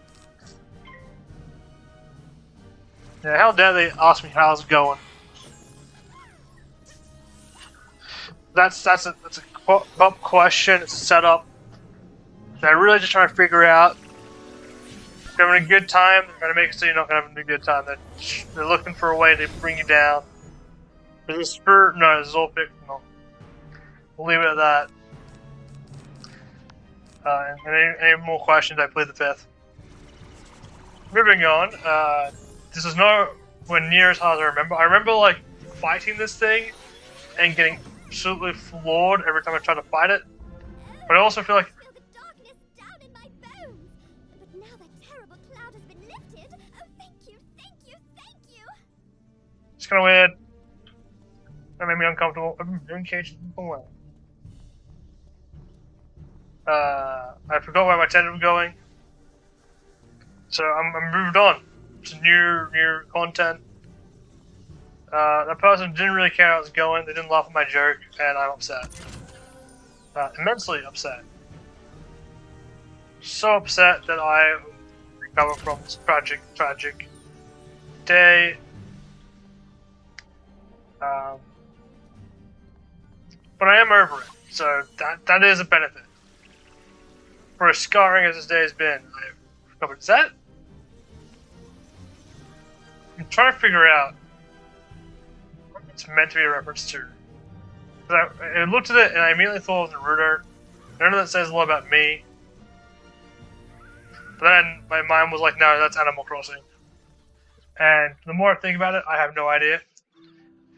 Yeah, how dare they ask me how's it going? That's a question. It's a setup. They're really just trying to figure out. If you're having a good time, they're trying to make it so you're not having a good time. They're looking for a way to bring you down. Is this for? No, this is all fictional. We'll leave it at that. And any more questions, I plead the fifth. Moving on, this is nowhere near as hard as I remember. I remember, like, fighting this thing and getting absolutely floored every time I tried to fight it. But I also feel like... Feel the darkness down in my bones. But now that terrible cloud has been lifted, oh, thank you, thank you, thank you. It's kind of weird. That made me uncomfortable. I've been doing cages before. I forgot where my tender was going. So I'm moved on to new content. That person didn't really care how I was going. They didn't laugh at my joke, and I'm upset. Immensely upset. So upset that I recover from this tragic day. But I am over it, so that is a benefit. For as scarring as this day has been, I've recovered. Is that? I'm trying to figure out what it's meant to be a reference to. I looked at it and I immediately thought of Naruto. None of that says a lot about me. But then my mind was like, no, that's Animal Crossing. And the more I think about it, I have no idea.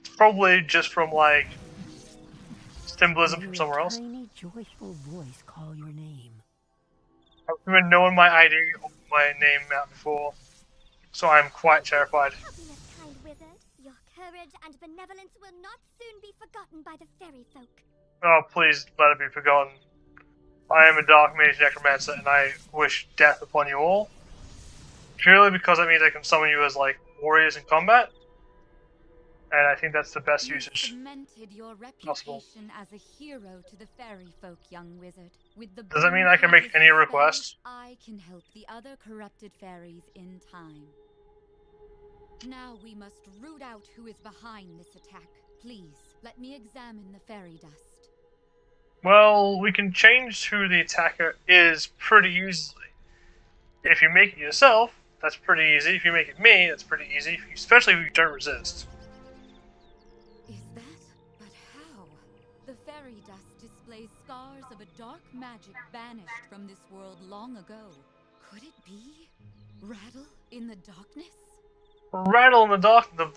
It's probably just from, like, symbolism from somewhere else. Tiny, joyful voice call your name. I've been knowing my ID or my name out before, so I'm quite terrified. Happiness, kind wizard. Your courage and benevolence will not soon be forgotten by the fairy folk. Oh, please let it be forgotten. I am a dark mage necromancer, and I wish death upon you all. Purely because that means I can summon you as, like, warriors in combat. And I think that's the best usage cemented your possible. reputation as a hero to the fairy folk, young wizard. With the Does that mean I can make any request? I can help the other corrupted fairies in time. Now we must root out who is behind this attack. Please, let me examine the fairy dust. Well, we can change who the attacker is pretty easily. If you make it yourself, that's pretty easy. If you make it me, that's pretty easy. Especially if you don't resist. Is that? But how? The fairy dust displays scars of a dark magic banished from this world long ago. Could it be Rattle in the darkness? Rattle in the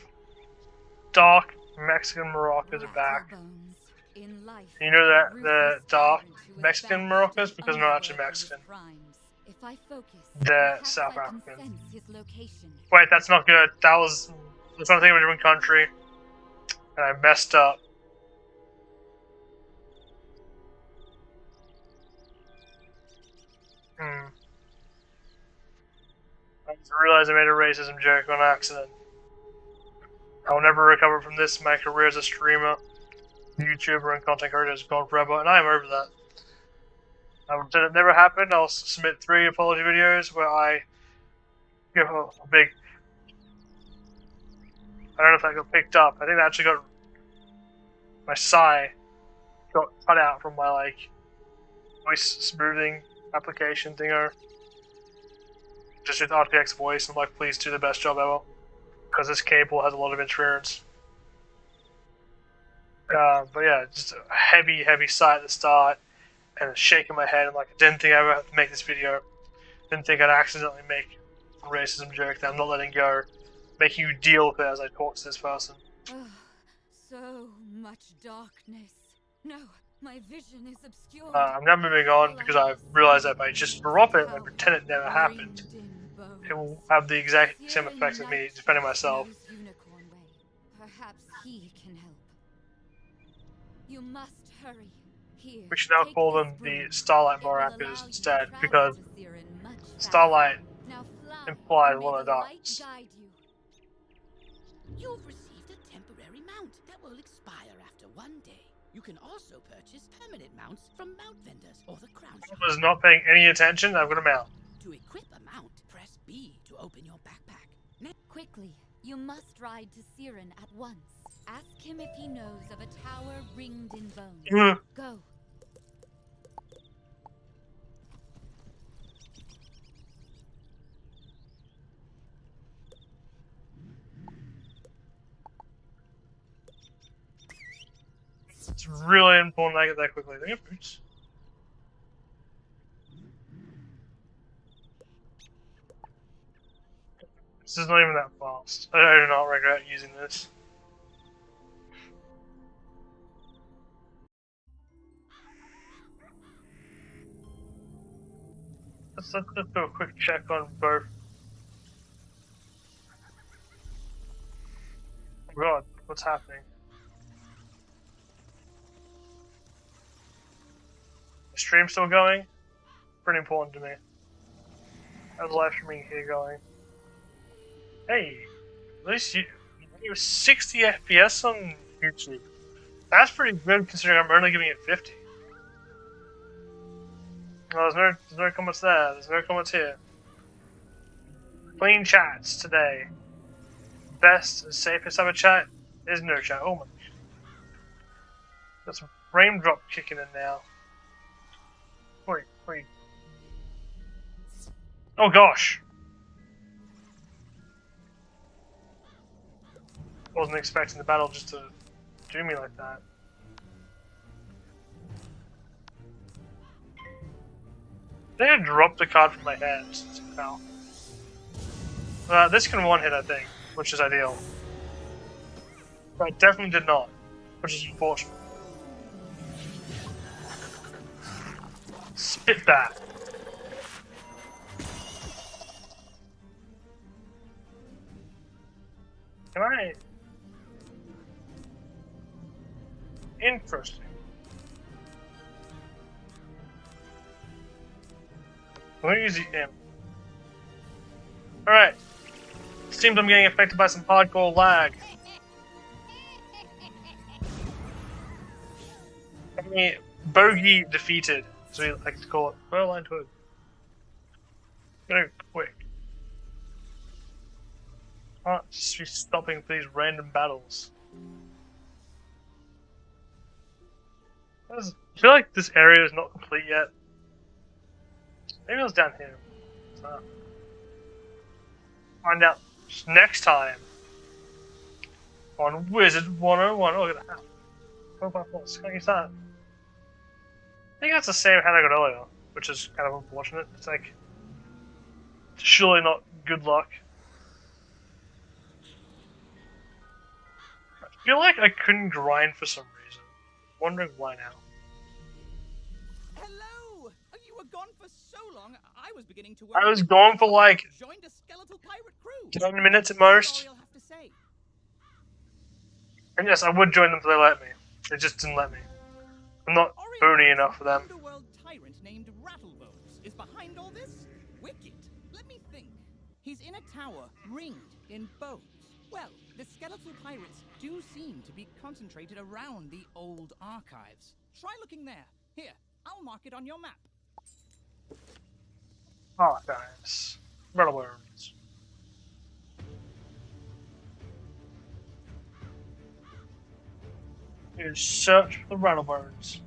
dark Mexican maracas are back. In life, You know that the dark Mexican maracas? Because they're not actually Mexican. If I focus, They're perhaps South I can African. sense his location. Wait, that's not good. That's something of a different country. And I messed up. I just realized I made a racism joke on accident. I will never recover from this. My career as a streamer, YouTuber, and content creator has gone forever, and I am over that. Did it never happen? I'll submit 3 apology videos where I give a big... I don't know if that got picked up. I think that actually got... My sigh got cut out from my, like, voice smoothing application thinger. Just with RTX voice, I'm like, please do the best job ever. Because this cable has a lot of interference. But yeah, just a heavy sigh at the start. And shaking my head, and like, I didn't think I'd ever have to make this video. Didn't think I'd accidentally make a racism joke that I'm not letting go. Making you deal with it as I talk to this person. Oh, so much darkness. No, my vision is obscured. I'm now moving on because I've realized that if I just drop it and pretend it never happened, it will have the exact same effect as me defending myself. Perhaps he can help. You must hurry. Here, We should now call them the Starlight Maracas instead, because Starlight implies one of the darkness. You've received a temporary mount that will expire after 1 day. You can also purchase permanent mounts from mount vendors or the crown shop. I was not paying any attention, I've got a mount. To equip a mount, press B to open your backpack. Quickly, You must ride to Siren at once. Ask him if he knows of a tower ringed in bones. Go. It's really important I get that quickly. They get boots. This is not even that fast. I do not regret using this. Let's do a quick check on both. Oh god, what's happening? The stream's still going? Pretty important to me. How's live streaming here going? Hey, at least you were 60 FPS on YouTube. That's pretty good considering I'm only giving it 50. Oh, there's no comments there. There's no comments here. Clean chats today. Best and safest ever chat is no chat. Oh my. Got some frame drop kicking in now. Wait. Oh gosh. Wasn't expecting the battle just to do me like that. I think I dropped the card from my hand somehow. This can one hit, I think, which is ideal. But I definitely did not, which is unfortunate. Spit that. Can I? Interesting. I'm gonna use the imp. Alright. Seems I'm getting affected by some hardcore lag. Bogey defeated, so we like to call it. Well, line to it. Go quick. Can't just be stopping for these random battles. I feel like this area is not complete yet. Maybe it was down here. So, find out next time on Wizard 101. Oh, look at that. 4x4. Can't use that. I think that's the same hand I got earlier, which is kind of unfortunate. It's like, surely not good luck. I feel like I couldn't grind for some reason. Wondering why now. Hello! You were gone for so long, I was beginning to worry. I was gone for like joined a skeletal pirate crew. 10 minutes at most. That's all you'll have to say. And yes, I would join them if they let me. They just didn't let me. I'm not bony enough for them. An underworld tyrant named Rattlebones is behind all this? Wicked. Let me think. He's in a tower ringed in bones. Well, the skeletal pirates do seem to be concentrated around the old archives. Try looking there. Here, I'll mark it on your map. Archives. Rattleworms. You search for the Rattleworms.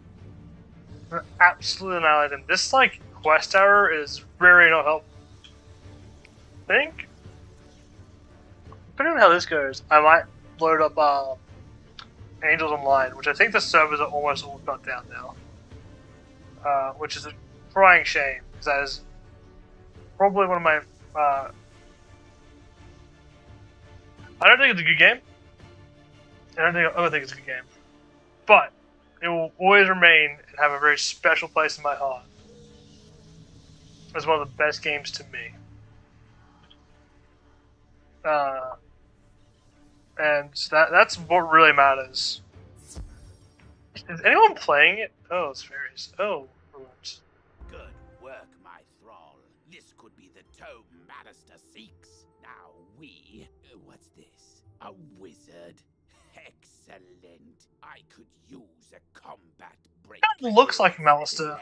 Absolutely annihilate them. This like quest error is very not helpful. I think, depending on how this goes, I might load up Angels Online, which I think the servers are almost all shut down now. Which is a crying shame, because that is probably one of my. I don't think it's a good game. I don't think it's a good game, but it will always remain and have a very special place in my heart as one of the best games to me. And that's what really matters. Is anyone playing it? Oh, it's fairies. Oh, ruins. Good work, my thrall. This could be the tome Bannister seeks. Now what's this? A wizard? Excellent. I could use a combat break. That looks like Malister.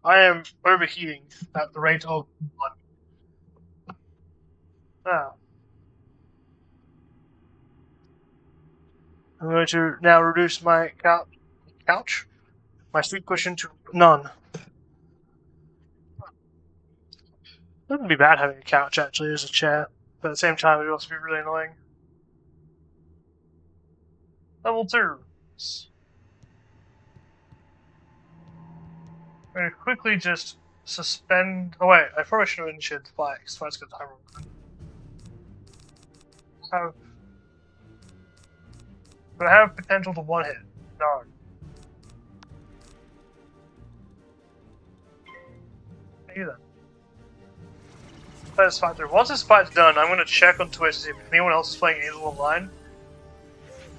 I am overheating at the rate of 1. Ah. I'm going to now reduce my couch, my seat cushion to none. It wouldn't be bad having a couch actually as a chair, but at the same time it would also be really annoying. Level 2. I'm going to quickly just suspend. Oh wait, I probably should have initiated the flight because flight's got timer on. Do I have potential to one hit? No. Either. Play this fight through. Once this fight's done, I'm going to check on Twitch to see if anyone else is playing Angel Online.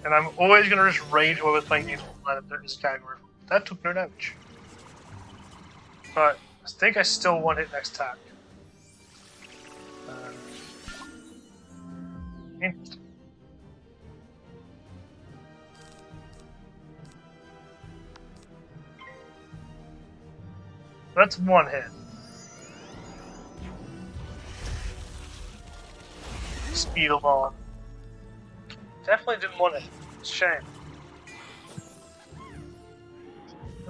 And I'm always going to just raid whoever's playing Angel Online if they're this category. That took no damage. But I think I still one hit next attack. Interesting. That's one hit. Speed of on. Definitely didn't want it. It's a shame.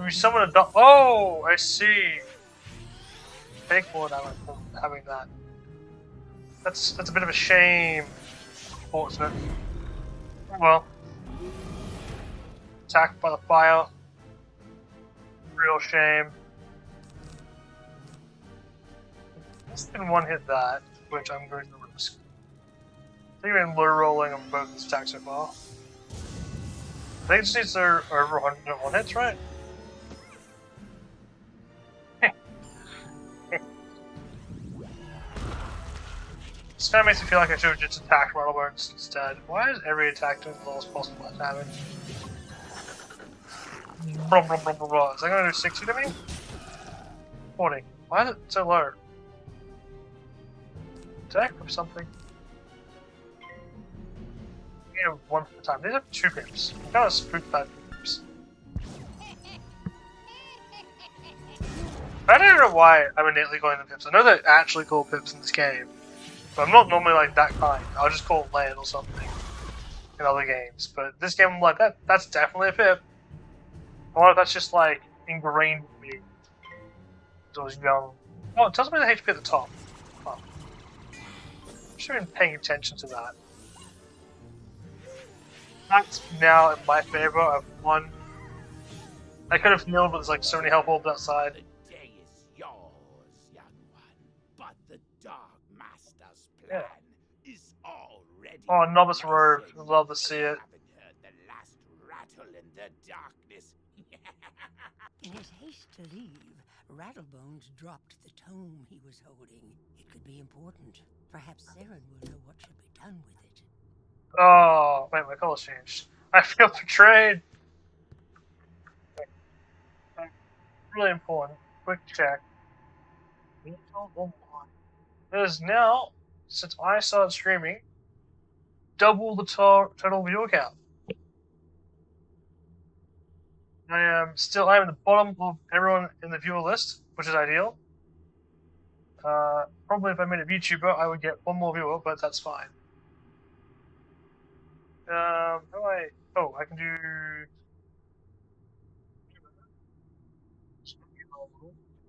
We summon a dog. Oh, I see. Fake more damage from having that. That's a bit of a shame. Unfortunate. Oh well. Attacked by the fire. Real shame. Just can one hit that, which I'm going to risk. I think I've been low rolling on both these attacks so far. I think it just needs to over 101 hits, right? This kind of makes me feel like I should have just attacked Rattlebones instead. Why is every attack doing the lowest possible damage? Blah, blah, blah, blah, blah. Is that going to do 60 to me? 40. Why is it so low? Attack or something? You know, one at a time. These are 2 pips. I'm kind of spooked by 2 pips. I don't know why I'm innately calling them pips. I know they're actually called pips in this game. But I'm not normally like that kind. I'll just call it land or something in other games. But this game, I'm like, that's definitely a pip. I wonder if that's just like ingrained in me as I was young. Oh, it tells me the HP at the top. Oh. I should have been paying attention to that. That's now in my favor. I've won. I could have healed, but there's like so many health orbs outside. The day is yours, young one. But the Dark Master's plan is already. Oh, Novice Rogue. I'd love to see it. Haven't heard the last rattle in the darkness. In his haste to leave, Rattlebones dropped the tome he was holding. It could be important. Perhaps Saren will know what should be done with it. Oh, wait, my color's changed. I feel betrayed. Really important. Quick check. It is now, since I started streaming, double the total viewer count. I am at the bottom of everyone in the viewer list, which is ideal. Probably if I made a VTuber, I would get one more viewer, but that's fine. How do I... Oh, I can do...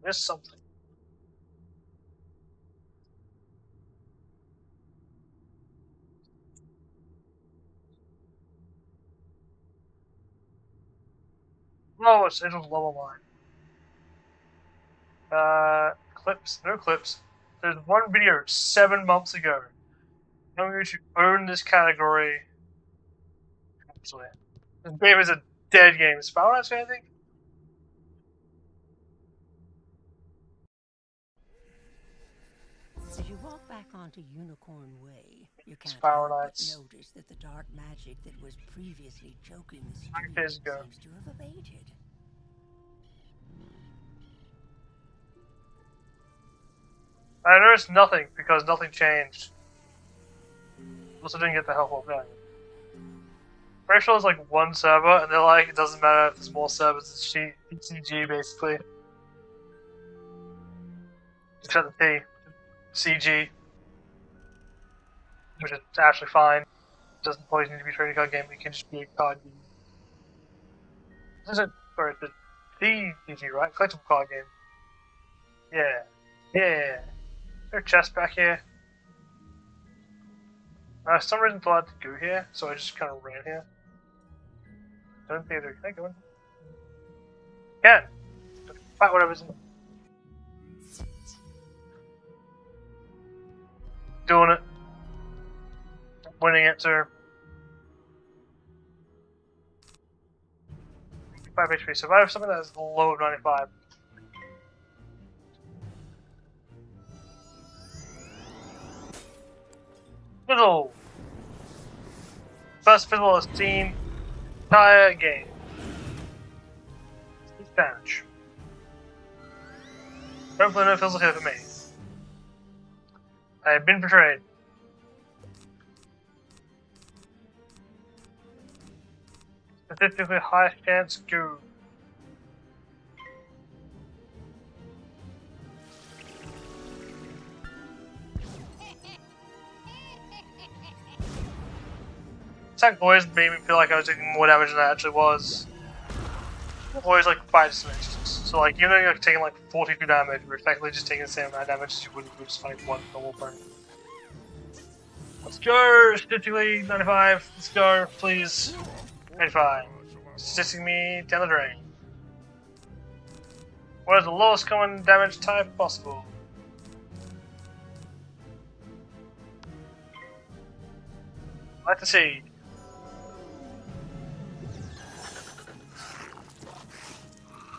There's something. Oh, it's level 9. Clips. No clips. There's one video 7 months ago. I'm going to own this category. Actually, this game is a dead game. Is Power Knights anything? As you walk back onto Unicorn Way, you can't Power help but Knights. notice that the dark magic that was previously choking the 9 days street ago. seems to have abated. I noticed nothing because nothing changed. Also didn't get the help of that. Pretty sure there's like one server, and they're like, it doesn't matter if there's more servers, it's CG basically. Except the T. CG. Which is actually fine. doesn't always need to be a trading card game, it can just be a card game. This is the DG, right? Collectible card game. Yeah. Yeah. There's a chest back here. For some reason, I had to go here, so I just kind of ran here. Don't think can I go in? Can! Fight whatever's in. Doing it. Winning it, sir. 5 HP. Survive something that is low of 95. Fizzle! First fizzle I've seen entire game. Damage. Hopefully no fizzle here for me. I have been betrayed. Statistically highest chance, go. Attack always made me feel like I was taking more damage than I actually was. Always like 5 dimensions. So like even though you're taking like 42 damage, you're effectively just taking the same amount of damage as you would if you just fighting one normal burn. Let's go! Statistically 95. Let's go, please. 95. Statistically me down the drain. What is the lowest common damage type possible? I'd like to see.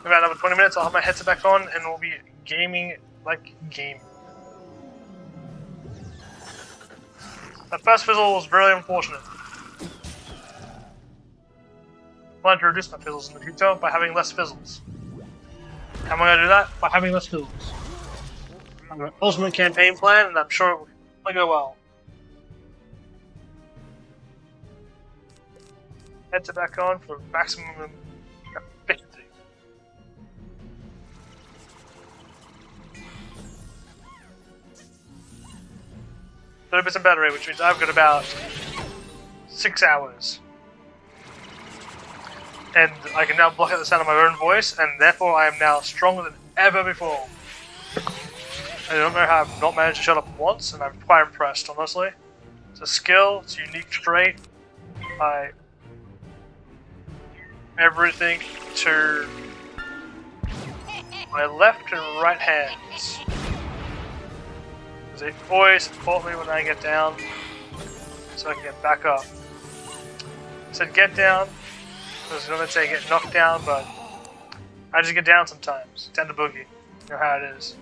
In about another 20 minutes, I'll have my headset back on and we'll be gaming like game. That first fizzle was very unfortunate. I plan to reduce my fizzles in the future by having less fizzles. How am I going to do that? By having less fizzles. I have an ultimate campaign plan and I'm sure it will go well. Headset back on for maximum efficiency. A bit of battery, which means I've got about 6 hours. And I can now block out the sound of my own voice, and therefore I am now stronger than ever before. I don't know how I've not managed to shut up once, and I'm quite impressed, honestly. It's a skill, it's a unique trait. I do everything to my left and right hands. They always support me when I get down, so I can get back up. I said get down, I was going to say get knocked down, but I just get down sometimes. Down to boogie. You know how it is.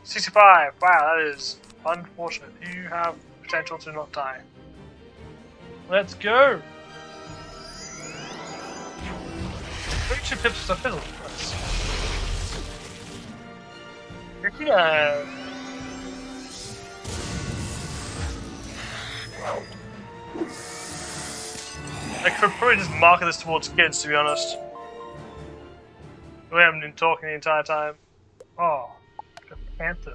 65, wow, that is unfortunate. You have potential to not die. Let's go! 32 pips to fizzle. Yeah. I could probably just market this towards kids, to be honest. We haven't been talking the entire time. Oh, got the panther.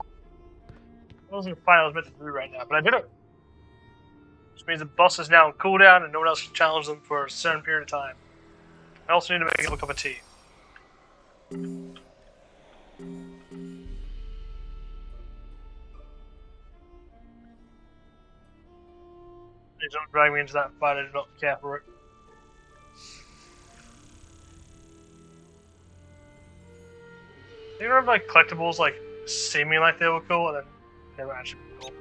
I wasn't gonna find what I was meant to do right now, but I did it! Which means the boss is now on cooldown and no one else can challenge them for a certain period of time. I also need to make him a cup of tea. Please don't drag me into that fight, I do not care for it. Do you remember like collectibles like seeming like they were cool and then they were actually cool?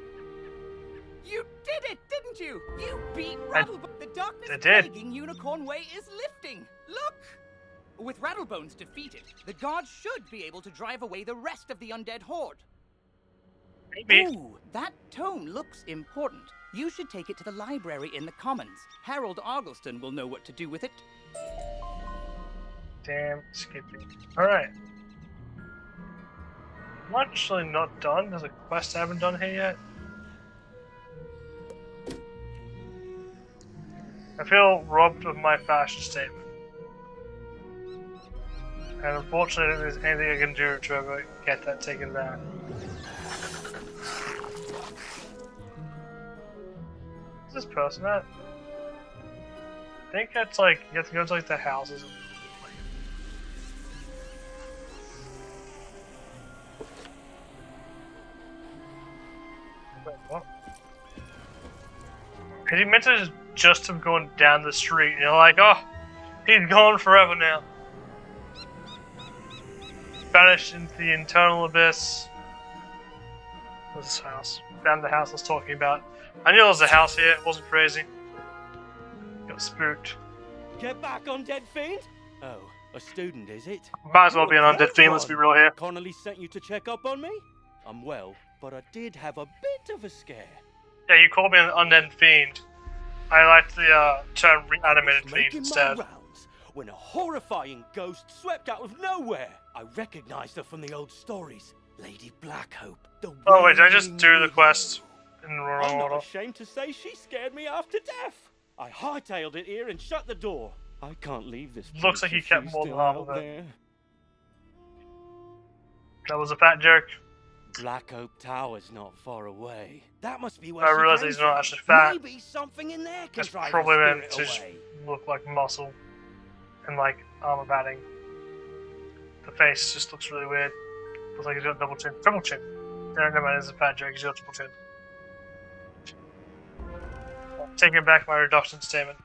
You did it, didn't you? You beat Rattlebone. The darkness plaguing Unicorn Way is lifting. Look! With Rattlebones defeated, the gods should be able to drive away the rest of the undead horde. Maybe. Ooh, that tome looks important. You should take it to the library in the Commons. Harold Argleston will know what to do with it. Damn, Skippy. Alright. I'm actually not done. There's a quest I haven't done here yet. I feel robbed of my fashion statement. And unfortunately, there's anything I can do to ever get that taken back. What's this person at? I think that's like, you have to go to like the houses. Wait, what? He meant to just him going down the street, and you're like, oh, he's gone forever now. Vanished into the internal abyss. What's this house? Found the house I was talking about. I knew there was a house here, it wasn't crazy. Got spooked. Get back, undead fiend! Oh, a student, is it? Might as well be an undead fiend, let's be real here. Connolly sent you to check up on me? I'm well, but I did have a bit of a scare. Yeah, you called me an undead fiend. I liked the term reanimated fiend instead. When a horrifying ghost swept out of nowhere, I recognized her from the old stories. Lady Blackhope. Oh wait, did I just do the quest in the wrong I'm order? not ashamed to say she scared me half to death. I hightailed it here and shut the door. I can't leave this place. Looks like he kept if more she's than still half out of it. there. That was a fat joke. Blackhope Tower's not far away. That must be where I she realize came he's not from. actually fat. Maybe something in there can That's drive probably the meant spirit to just away. look like muscle and like armor padding. The face just looks really weird. Looks like he's got double chin. Triple chin. No, never mind, it's a fat joke, he's got triple chin. Taking back my reduction statement.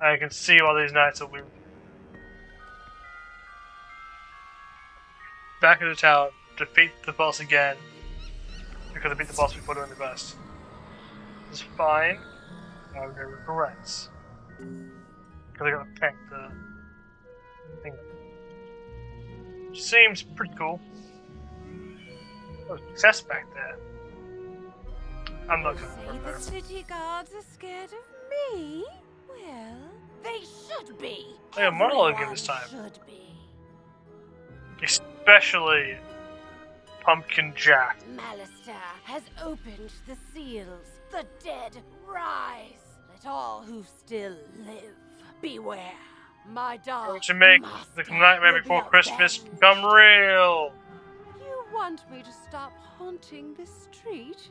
I can see why these knights are weird. Back in the tower, defeat the boss again. Because I beat the boss before doing the quest. This is fine. I have no regrets. Because I got to tank the thing. Seems pretty cool. There's a chest back there. I'm not gonna Say the city guards are scared of me? Well, they should be. They have monologue Everyone this time. should be. Especially Pumpkin Jack. Malister has opened the seals. The dead rise. Let all who still live beware. My dog To make the Nightmare Before Christmas become real. You want me to stop haunting this street?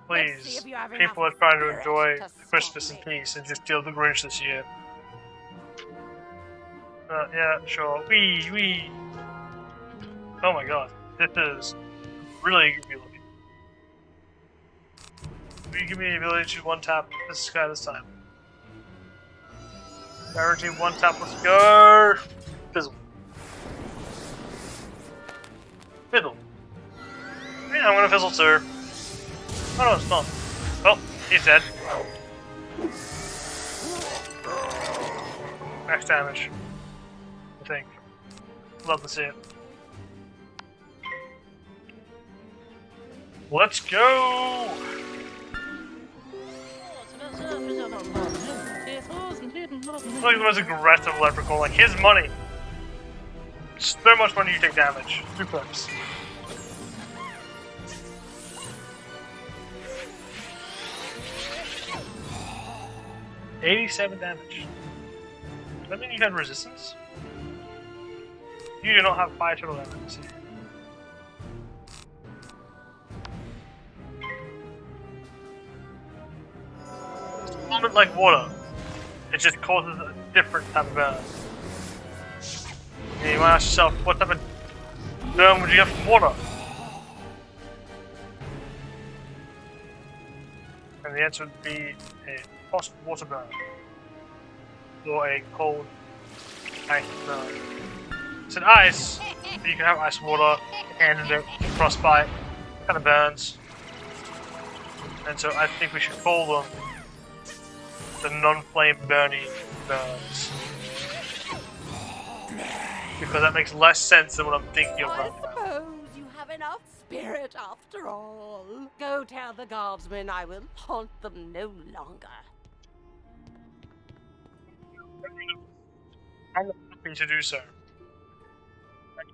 Please, people are trying to enjoy Christmas in peace and just deal with the Grinch this year. Yeah, sure. Wee. Oh my god, this is really goofy looking. Will you give me the ability to one-tap this guy this time? Guarantee one-tap, let's go! Fizzle. Fizzle. Yeah, I'm gonna fizzle too. Oh no, it's not. Well, he's dead. Max damage. I think. Love to see it. Let's go! Look at the most aggressive leprechaun, like his money. So much money you take damage. 2 clips. $87 damage. Does that mean you had resistance? You do not have 5 total damage. It's a moment like water. It just causes a different type of burn. And you might ask yourself, what type of burn would you get from water? And the answer would be a hot water burn. Or a cold ice burn. It's an ice, but you can have ice water, and frostbite, kind of burns. And so I think we should call them the non-flame burning burns. Because that makes less sense than what I'm thinking of right now. I suppose you have enough spirit after all. Go tell the guardsmen I will haunt them no longer. I'm happy to do so.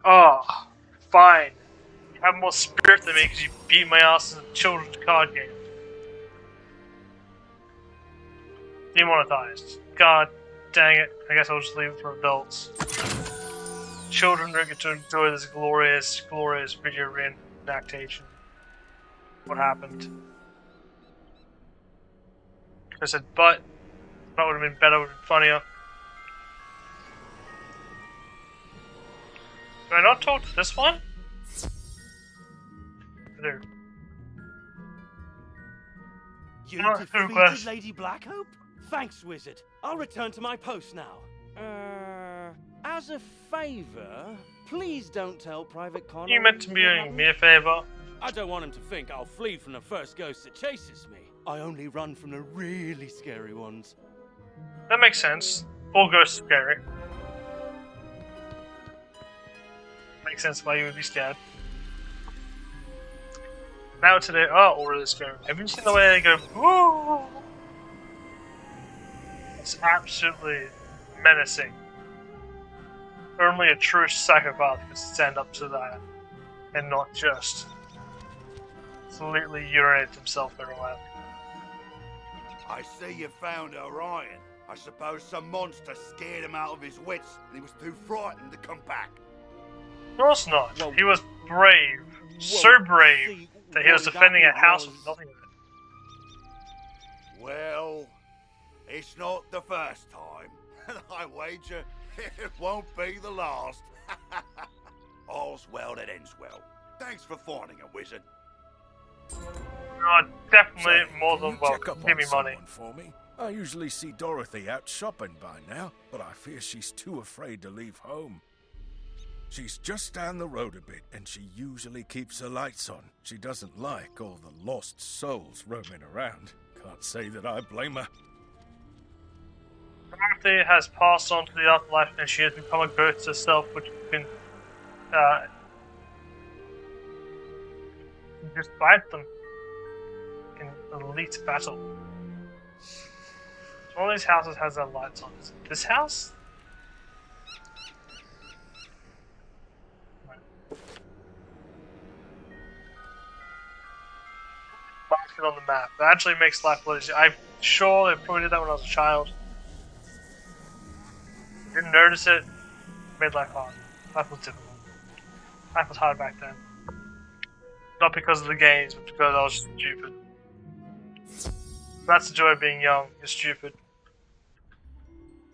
Oh, fine. You have more spirit than me because you beat my ass in a children's card game. Demonetized. God dang it. I guess I'll just leave it for adults. Children don't get to enjoy this glorious, glorious video reenactation. What happened? I said but. That would have been better, would have been funnier. Do I not talk to this one? I do. You Oh, defeated request. Lady Blackhope? Thanks, wizard. I'll return to my post now. As a favor, please don't tell Private Connor. You meant to be doing me a favor. I don't want him to think I'll flee from the first ghost that chases me. I only run from the really scary ones. That makes sense. All ghosts are scary. Makes sense why you would be scared. Now today, oh, all really scary. Have you seen the way they go, woo? It's absolutely menacing. Only a true psychopath could stand up to that and not just completely urinate himself everywhere. I see you found Orion. I suppose some monster scared him out of his wits and he was too frightened to come back. Of course not. He was brave. So brave that he was defending a house with nothing in it. Well, it's not the first time. And I wager it won't be the last. All's well that ends well. Thanks for finding a wizard. No, definitely more than welcome. Check up Give on me money. someone for me. I usually see Dorothy out shopping by now, but I fear she's too afraid to leave home. She's just down the road a bit, and she usually keeps her lights on. She doesn't like all the lost souls roaming around. Can't say that I blame her. Dorothy has passed on to the afterlife and she has become a ghost herself, which can just fight them in elite battle. So all these houses has their lights on. This house? Mark it on the map. That actually makes life a lot easier. I'm sure they probably did that when I was a child. Didn't notice it. Made life hard. Life was difficult. Life was hard back then. Not because of the games, but because I was stupid. That's the joy of being young. You're stupid.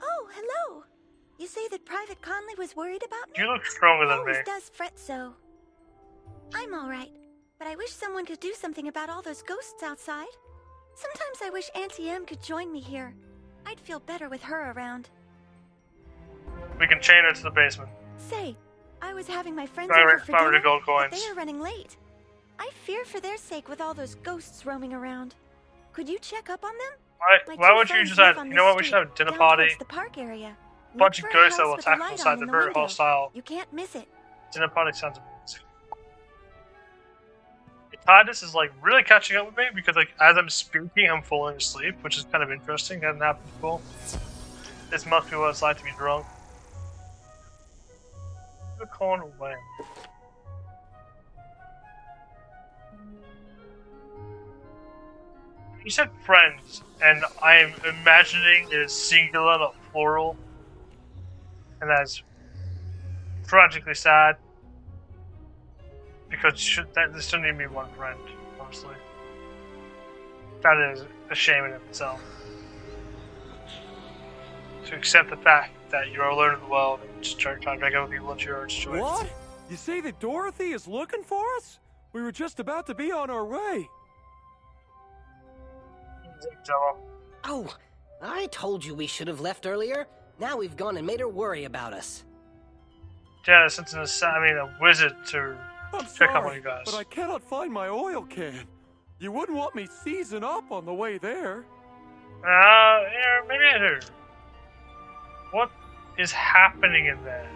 Oh, hello. You say that Private Conley was worried about me? You look stronger than Always me. does fret so. I'm all right, but I wish someone could do something about all those ghosts outside. Sometimes I wish Auntie Em could join me here. I'd feel better with her around. We can chain her to the basement. Say, I was having my friends Fire- over for fire the dinner, gold but coins. they are running late. I fear for their sake with all those ghosts roaming around. Could you check up on them? Why would you just have, you know what, we should have a dinner party. The park area. Bunch Look of for a ghosts that house will with a attack light from on inside. in They're the very window. hostile. You can't miss it. Dinner party sounds amazing. TARDIS is like really catching up with me because like as I'm speaking I'm falling asleep, which is kind of interesting. That hasn't happened before. This must be what it's like to be drunk. The corner away. You said friends, and I'm imagining it is singular, not plural. And that's tragically sad. Because there shouldn't even be one friend, honestly. That is a shame in itself. To accept the fact that you're alone in the world and just try to make other people into your own choice. What? You say that Dorothy is looking for us? We were just about to be on our way. Oh, I told you we should have left earlier. Now we've gone and made her worry about us. Yeah, since a wizard to I'm check up on sorry, you guys. but I cannot find my oil can. You wouldn't want me seizing up on the way there. Yeah, maybe I do. What is happening in there?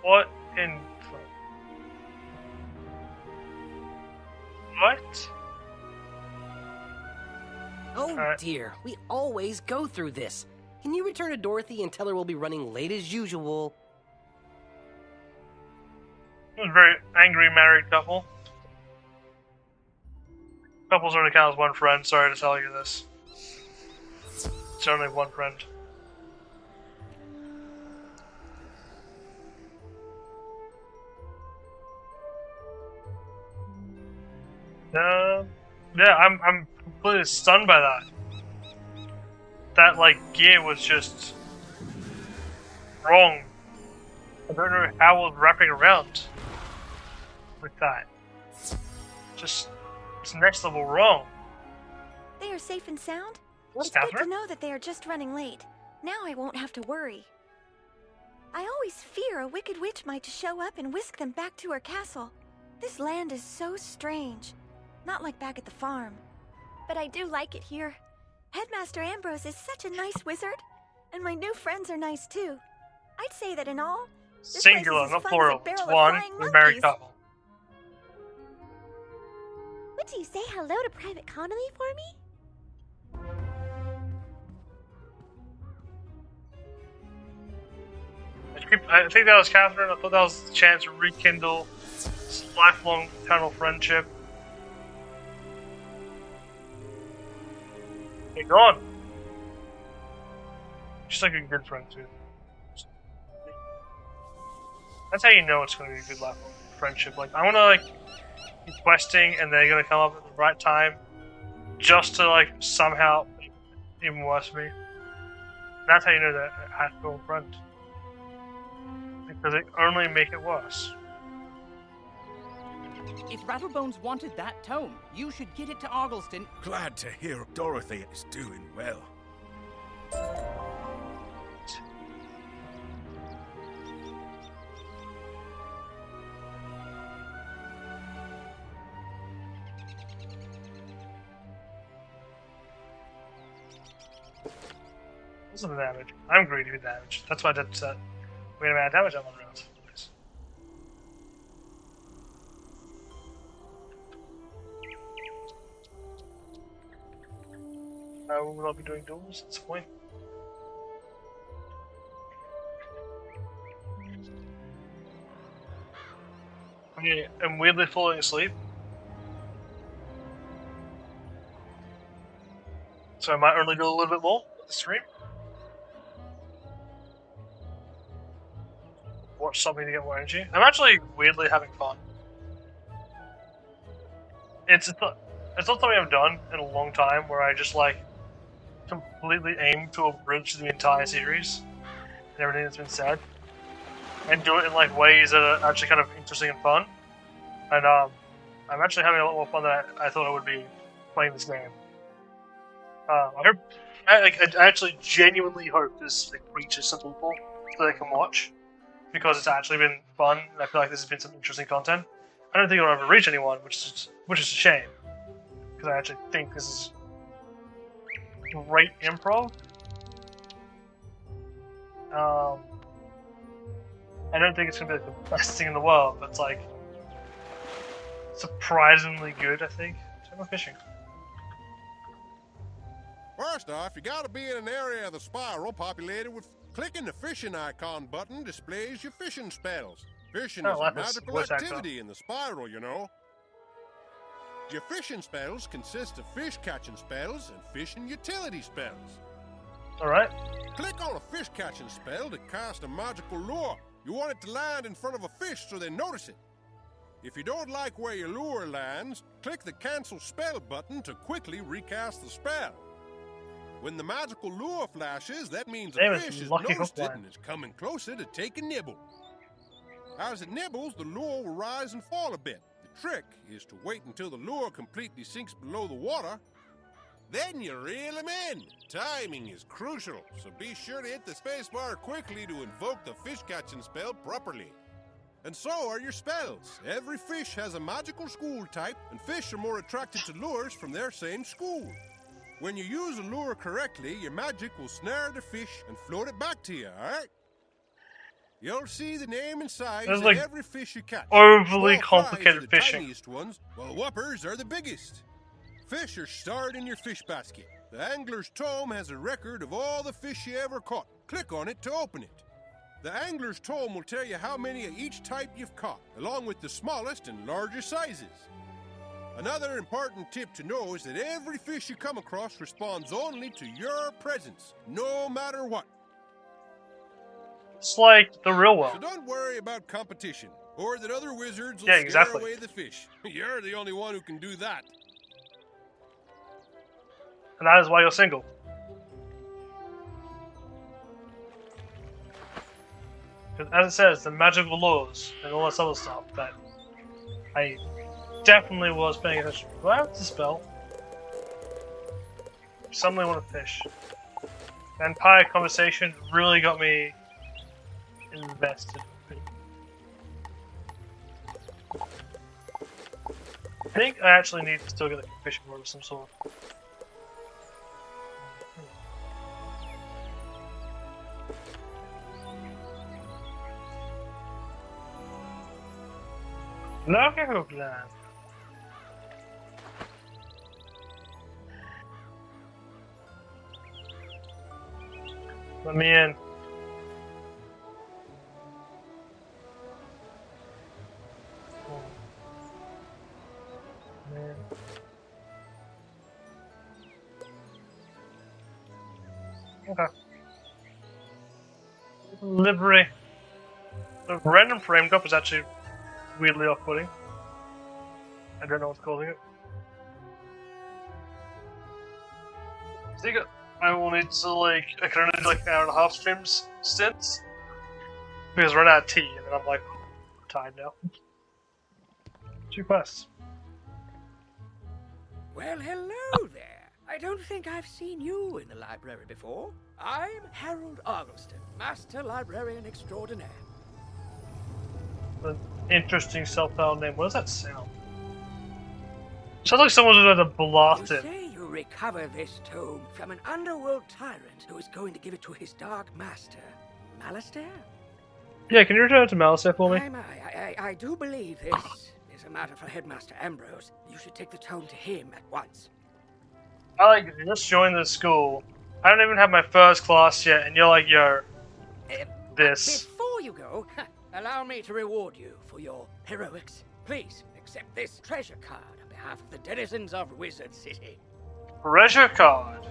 What in... What? Oh dear, we always go through this. Can you return to Dorothy and tell her we'll be running late as usual? A very angry married couple. Couples only count as one friend, sorry to tell you this. It's only one friend. Yeah, I'm completely stunned by that. That like gear was just wrong. I don't know how I was wrapping around with that. Just it's next level wrong. They are safe and sound? What's It's good Catherine? to know that they are just running late. Now I won't have to worry. I always fear a wicked witch might show up and whisk them back to her castle. This land is so strange. Not like back at the farm. But I do like it here. Headmaster Ambrose is such a nice wizard. And my new friends are nice too. I'd say that in all, this Singular, place is as not fun plural. as a barrel It's of one, flying a married monkeys. couple. Would you say hello to Private Connolly for me? I think that was Catherine. I thought that was the chance to rekindle this lifelong eternal friendship. They're gone. She's like a good friend too. That's how you know it's going to be a good lifelong friendship. Like I want to like keep questing, and they're going to come up at the right time, just to like somehow make it even worse for me. That's how you know that I have to be a friend. Because it only make it worse. If Rattlebones wanted that tome, you should get it to Argleston. Glad to hear Dorothy is doing well. What's the damage? I'm greedy with damage. That's why I did set. Wait a minute, damage I'm on rounds. Nice. We will not be doing duels, that's the point. I'm weirdly falling asleep. So I might only do a little bit more with the stream. Watch something to get more energy. I'm actually weirdly having fun. It's not something I've done in a long time where I just like completely aim to abridge the entire series and everything that's been said, and do it in like ways that are actually kind of interesting and fun. And I'm actually having a lot more fun than I thought I would be playing this game. I actually genuinely hope this like, reaches some people so they can watch, because it's actually been fun, and I feel like this has been some interesting content. I don't think it'll ever reach anyone, which is a shame, because I actually think this is great improv. I don't think it's gonna be like the best thing in the world, but it's like surprisingly good. I think. So I'm fishing. First off, you gotta be in an area of the spiral populated with... Clicking the fishing icon button displays your fishing spells. Fishing is a magical activity in the spiral, you know. Your fishing spells consist of fish-catching spells and fishing utility spells. Alright. Click on a fish-catching spell to cast a magical lure. You want it to land in front of a fish so they notice it. If you don't like where your lure lands, click the cancel spell button to quickly recast the spell. When the magical lure flashes, that means a fish has noticed it and is coming closer to take a nibble. As it nibbles, the lure will rise and fall a bit. The trick is to wait until the lure completely sinks below the water. Then you reel him in. Timing is crucial, so be sure to hit the spacebar quickly to invoke the fish-catching spell properly. And so are your spells. Every fish has a magical school type, and fish are more attracted to lures from their same school. When you use a lure correctly, your magic will snare the fish and float it back to you, alright? You'll see the name and size of like every fish you catch. overly complicated the fishing. Tiniest ones, while whoppers are the biggest. Fish are stored in your fish basket. The angler's tome has a record of all the fish you ever caught. Click on it to open it. The angler's tome will tell you how many of each type you've caught, along with the smallest and largest sizes. Another important tip to know is that every fish you come across responds only to your presence, no matter what. It's like the real world. So don't worry about competition, or that other wizards will scare away the fish. You're the only one who can do that. And that is why you're single. Because as it says, the magical laws and all this other stuff that I definitely was paying attention to. Do I have to spell? Suddenly want to fish. Vampire conversation really got me invested. I think I actually need to still get a fishing rod of some sort. Look at plan. Let me in. Man. Okay. Livery. The random frame drop is actually weirdly off-putting. I don't know what's causing it. I think I will need to I can only do an hour and a half streams stints. Because I run out of tea, and then I'm like, I'm tired now. 2 quests. Well, hello there. I don't think I've seen you in the library before. I'm Harold Argleston, Master Librarian Extraordinaire. An interesting self-titled name. What does that sound? Sounds like someone who's had a blast You it. say you recover this tome from an underworld tyrant who is going to give it to his dark master, Malistaire? Yeah, can you return it to Malistaire for me? I do believe this is a matter for Headmaster Ambrose. You should take the tome to him at once. I just joined the school. I don't even have my first class yet, and you're like, yo, this. Before you go, allow me to reward you for your heroics. Please accept this treasure card on behalf of the denizens of Wizard City. Treasure card.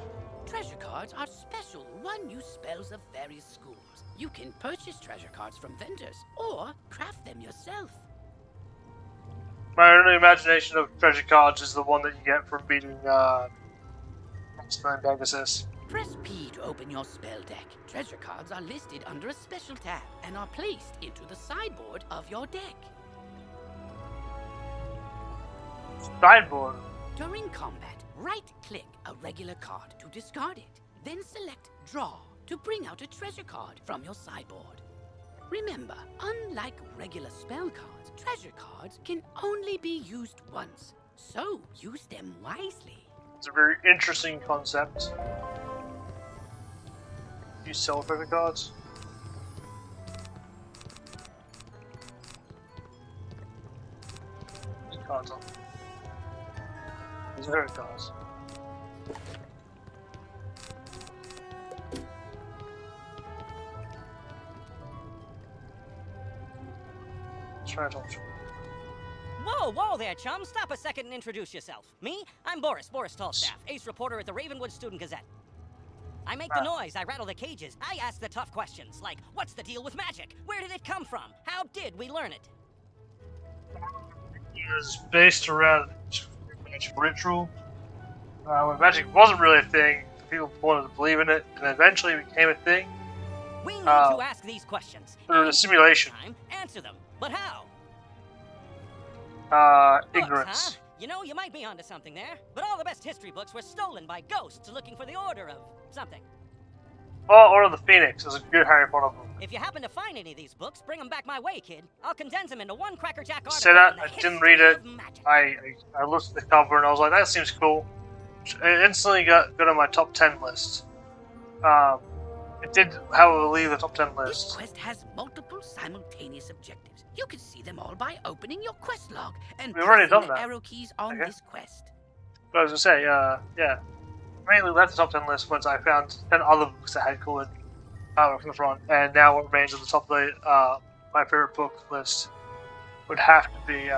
Treasure cards are special one-use spells of various schools. You can purchase treasure cards from vendors or craft them yourself. My only imagination of treasure cards is the one that you get from beating Spelling Pegasus. Press P to open your spell deck. Treasure cards are listed under a special tab and are placed into the sideboard of your deck. Sideboard? During combat, right-click a regular card to discard it. Then select Draw to bring out a treasure card from your sideboard. Remember, unlike regular spell cards, treasure cards can only be used once, so use them wisely. It's a very interesting concept. Do you sell treasure cards? These cards are. These are treasure cards. Treasure. Whoa, whoa there, chum. Stop a second and introduce yourself. Me? I'm Boris Tallstaff, ace reporter at the Ravenwood Student Gazette. I make the noise, I rattle the cages, I ask the tough questions, like, what's the deal with magic? Where did it come from? How did we learn it? It was based around magic ritual. When magic wasn't really a thing, people wanted to believe in it, and eventually it became a thing. We need to ask these questions. Through a simulation. Answer them. But how? Ignorance. Huh? You know, you might be onto something there, but all the best history books were stolen by ghosts looking for the Order of something. Oh, Order of the Phoenix is a good Harry Potter book. If you happen to find any of these books, bring them back my way, kid. I'll condense them into one crackerjack article. Say that, I didn't read it. I looked at the cover and I was like, that seems cool. It instantly got on my top 10 list. It did, however, leave the top 10 list. This quest has multiple simultaneous objectives. You can see them all by opening your quest log and We've already pressing done the that. arrow keys on this quest. But I was gonna say, yeah. Mainly left the top 10 list once I found 10 other books that had colored artwork from the front, and now what remains at the top of the, my favorite book list would have to be,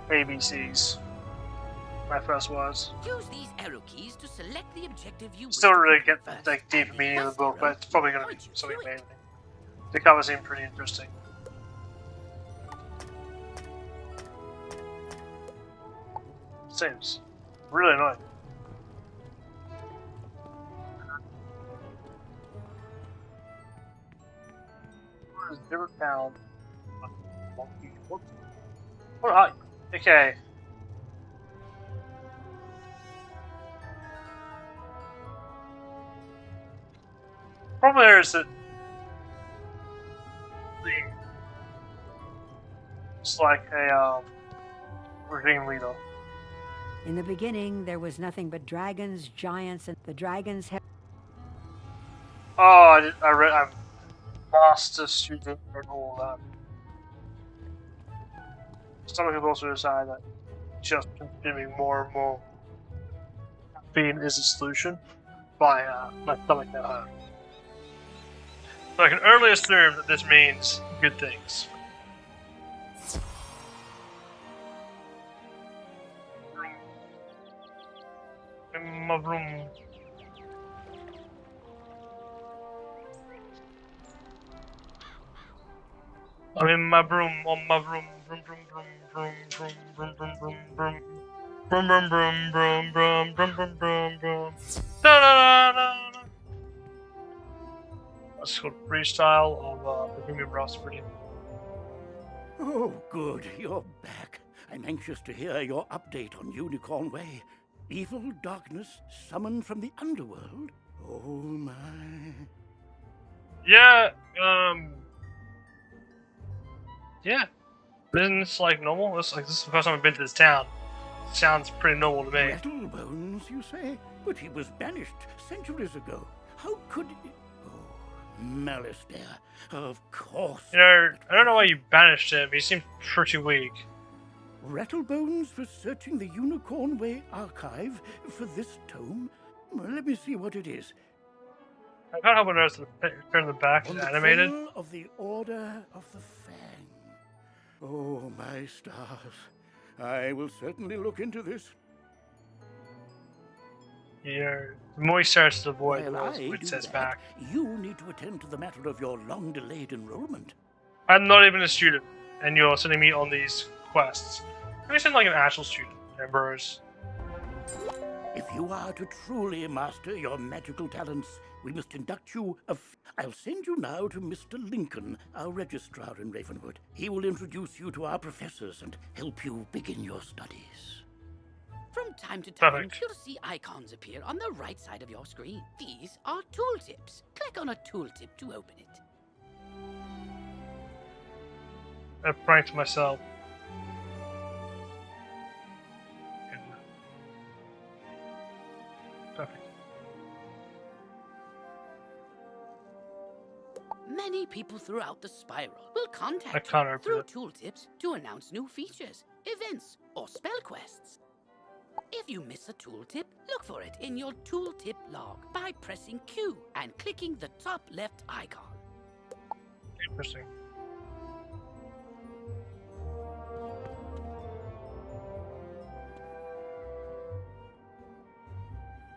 ABCs. My first words. Use these arrow keys to select the objective you wish Still to really complete get first. like deep meaning of the book, but it's probably gonna be something amazing. The cover seemed pretty interesting. Seems. Really annoying. Never found. What are you? Okay. Problem there is that it's like a regime leader. In the beginning, there was nothing but dragons, giants, and the dragons have. Oh, I'm master student and all that. Some people also decide that just consuming more and more caffeine is a solution. My stomach now hurt. So I can only assume that this means good things. In my room. I'm in my room, on my room, vroom vroom vroom vroom vroom vroom vroom vroom vroom vroom vroom vroom vroom vroom vroom vroom vroom. Da da da da. That's called freestyle of Bohemian Rhapsody. Oh, good, you're back. I'm anxious to hear your update on Unicorn Way. Evil darkness summoned from the underworld? Oh my. Yeah, yeah. Isn't this like normal? This is the first time I've been to this town. It sounds pretty normal to me. Rattlebones, you say? But he was banished centuries ago. How could he? Oh, malice there. Of course. You know, I don't know why you banished him. He seemed pretty weak. Rattlebones was searching the Unicorn Way archive for this tome. Well, let me see what it is. I can't help but notice the picture in the back is animated. On the trail of the Order of the Fang. Oh, my stars. I will certainly look into this. Yeah, the more he starts to avoid, the While more I it do says that, back. you need to attend to the matter of your long-delayed enrollment. I'm not even a student, and you're sending me on these quests. I'm send like an actual student, Ambrose. If you are to truly master your magical talents, we must induct you. I'll send you now to Mr. Lincoln, our registrar in Ravenwood. He will introduce you to our professors and help you begin your studies. From time to time, Perfect. you'll see icons appear on the right side of your screen. These are tooltips. Click on a tooltip to open it. I pranked myself. Perfect. Many people throughout the spiral will I contact can't you open through it. tooltips to announce new features, events, or spell quests. If you miss a tooltip, look for it in your tooltip log by pressing Q and clicking the top left icon. Interesting.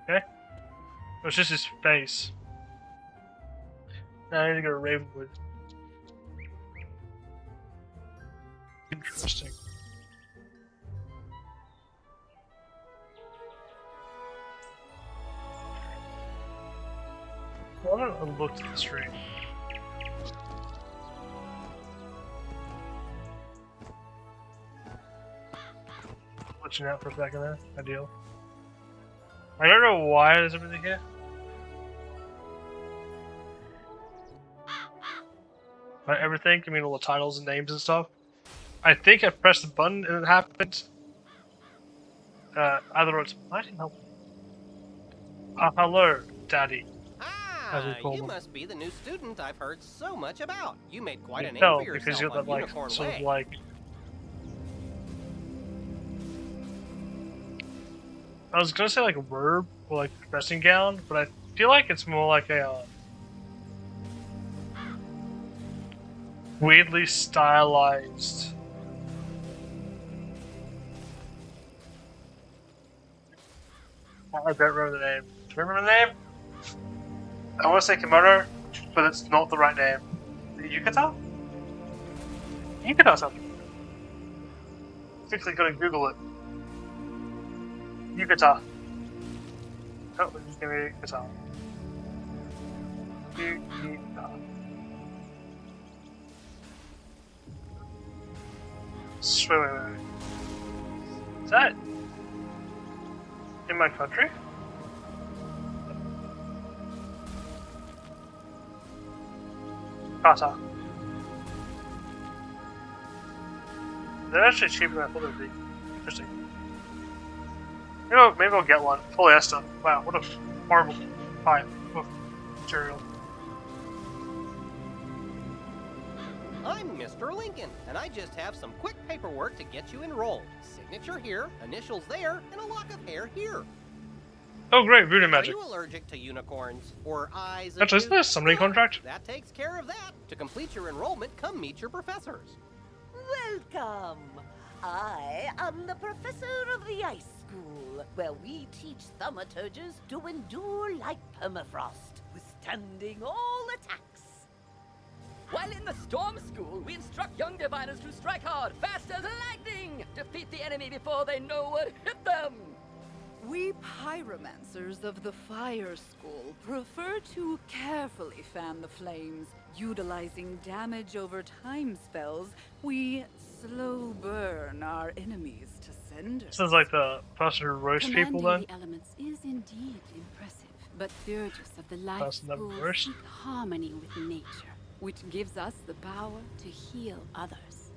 Okay. It was just his face. Now I need to go to Ravenwood. Interesting. Why don't I look at the street? Glitching out for a second there. Ideal. I don't know why there's everything here. By everything, I mean all the titles and names and stuff. I think I pressed the button and it happened. Either it's I can help. Hello, Daddy. As we Ah, call you them. must be the new student I've heard so much about. You made quite You a name tell, for because yourself you got on that like Unicorn sort Way. of like. I was gonna say like a robe or like dressing gown, but I feel like it's more like a weirdly stylized. I don't remember the name. Do you remember the name? I want to say kimono, but it's not the right name. Yukata? Yukata something. Quickly gotta Google it. Yukata. Oh, just give me a guitar. Yukata. Wait. Is that in my country? Kata. They're actually cheaper than I thought they'd be. Interesting. Maybe I'll get one. Polyester. Wow, what a horrible type of material. I'm Mr. Lincoln, and I just have some quick paperwork to get you enrolled. Signature here, initials there, and a lock of hair here. Oh great, voodoo magic. Are you allergic to unicorns or eyes? Actually, isn't there a summoning contract? That takes care of that. To complete your enrollment, come meet your professors. Welcome. I am the professor of the Ice School, where we teach thaumaturges to endure like permafrost, withstanding all attacks. While in the Storm School, we instruct young diviners to strike hard, fast as lightning, defeat the enemy before they know what hit them. We pyromancers of the Fire School prefer to carefully fan the flames. Utilizing damage over time spells, we slow burn our enemies to cinder. Sounds like the person who roasts people then. The elements is indeed impressive, but Burgess of the Life Person that School roasts? seek harmony with nature, which gives us the power to heal others.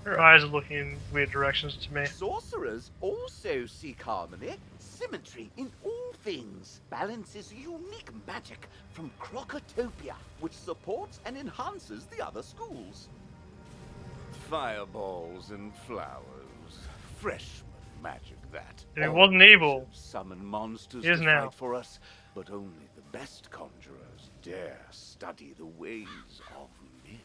Her eyes are looking in weird directions to me. Sorcerers also seek harmony, symmetry in all things. Balance is unique magic from Crocotopia, which supports and enhances the other schools. Fireballs and flowers. Freshman magic, that. If it wasn't evil, Summon monsters he is to now. fight for us, but only the best conjurers dare study the ways of myth.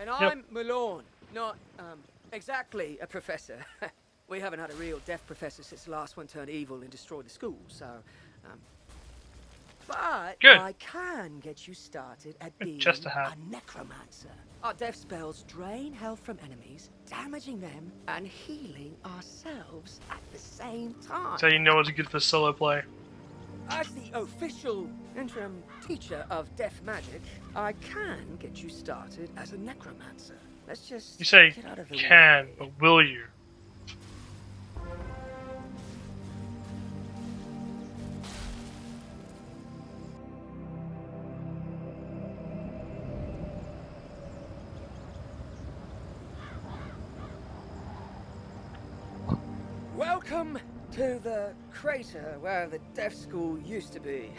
And I'm Malone, not, exactly a professor. We haven't had a real deaf professor since the last one turned evil and destroyed the school, so, But Good. I can get you started at being Just a hat. a necromancer. Our death spells drain health from enemies, damaging them and healing ourselves at the same time. So you know it's good for solo play. As the official interim teacher of death magic, I can get you started as a necromancer. Let's just You say get out of the can, way. but will you? Welcome to the crater where the deaf school used to be.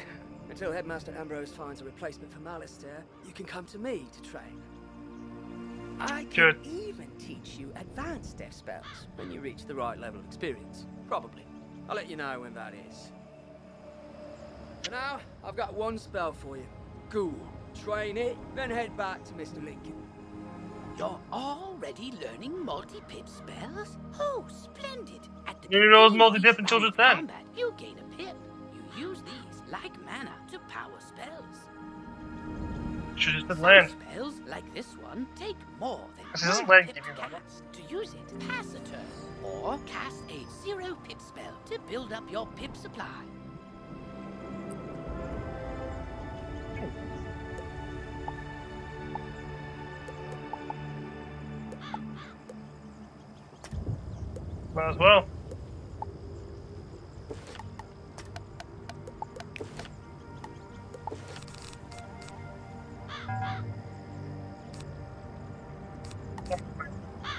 Until Headmaster Ambrose finds a replacement for Malistaire, you can come to me to train. I can Good. even teach you advanced deaf spells when you reach the right level of experience. Probably. I'll let you know when that is. For now, I've got one spell for you. Ghoul. Train it, then head back to Mr. Lincoln. You're already learning multi-pip spells? Oh, splendid. At the You didn't know it was beginning of multi-pip each until round just of then. combat, you gain a pip. You use these, like mana, to power spells. Should just Some land. spells, like this one, take more than This isn't one land pip giving to you mana. cast. To use it, pass a turn. Or cast a 0-pip spell to build up your pip supply. Might as well.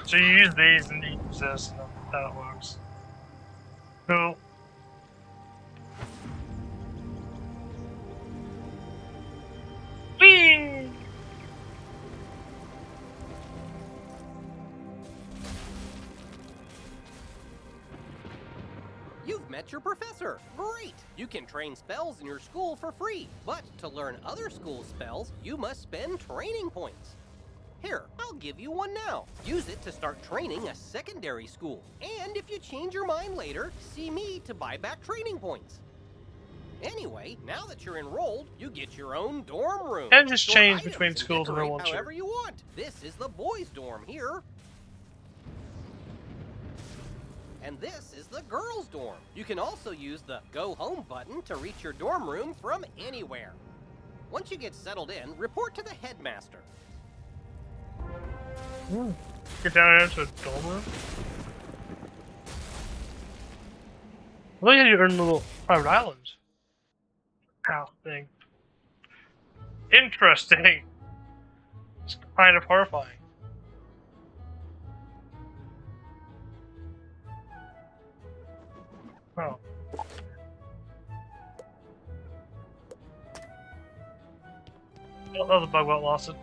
So you use these and you use this, and that's how it works. Cool. Whee! You've met your professor. Great! You can train spells in your school for free. But to learn other school spells, you must spend training points. Here, I'll give you one now. Use it to start training a secondary school. And if you change your mind later, see me to buy back training points. Anyway, now that you're enrolled, you get your own dorm room. And just Store change items between and schools if I decorate want to. however you want. This is the boys' dorm here. And this is the girls' dorm. You can also use the Go Home button to reach your dorm room from anywhere. Once you get settled in, report to the headmaster. Get down here to a dorm room? Look at you earn a little private island house thing. Interesting. It's kind of horrifying. Oh. Oh, that was a bug well lost it.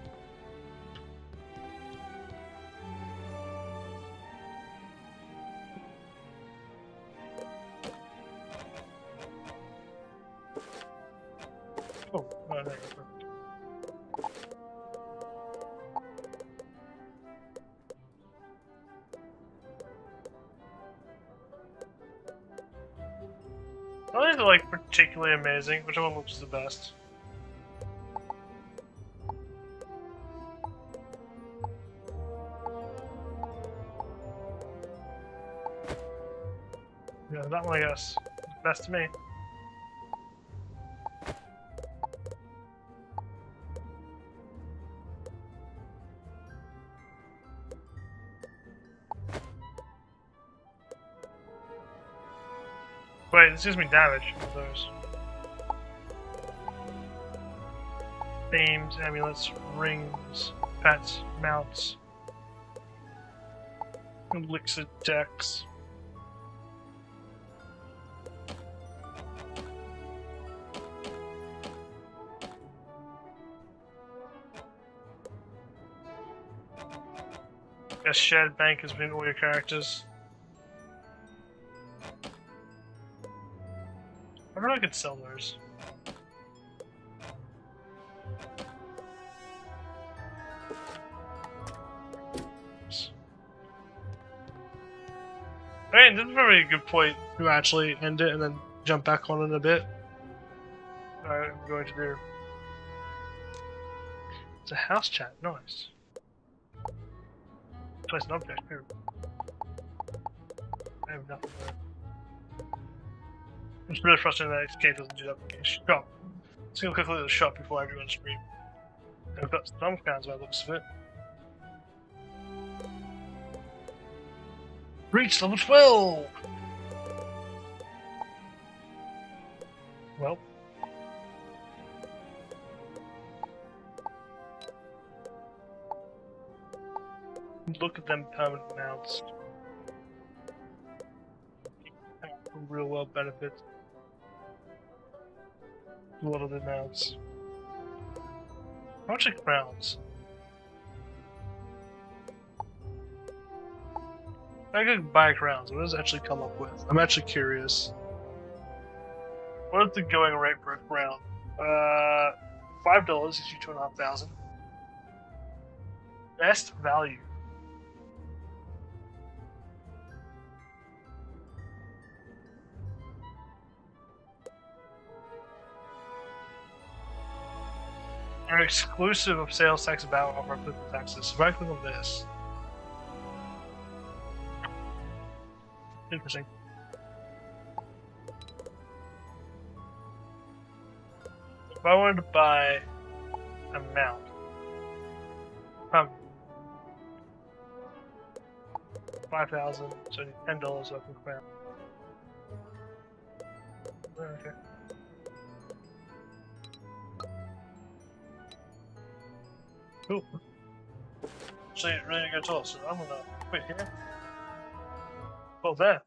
Oh, there you go. None of these are like particularly amazing. Which one looks the best? Yeah, that one I guess. Best to me. Wait, this gives me damage with those. Themes, amulets, rings, pets, mounts, elixir decks. A shared bank has been all your characters. I wonder if I could sell those. I mean, this is probably a good point to actually end it and then jump back on it in a bit. Alright, I'm going to do. It's a house chat, nice. Place an object here. I have nothing there. It's really frustrating that XK doesn't do that in the shop. Let's go quickly to the shop before I do on stream. I've got some fans by the looks of it. Reach level 12! Well. Look at them permanent mounts. Real world benefits. A lot of the mounts. How much are crowns? I could buy crowns. What does it actually come up with? I'm actually curious. What is the going rate for a crown? $5 is you 2,500. Best value. Are exclusive of sales tax about offer applicable taxes. So if I click on this. Interesting. If I wanted to buy a mount, 5,000, so I need $10 so I can crown. Okay. Cool. So you're ready to go tall, so I'm gonna quit here. Well, there.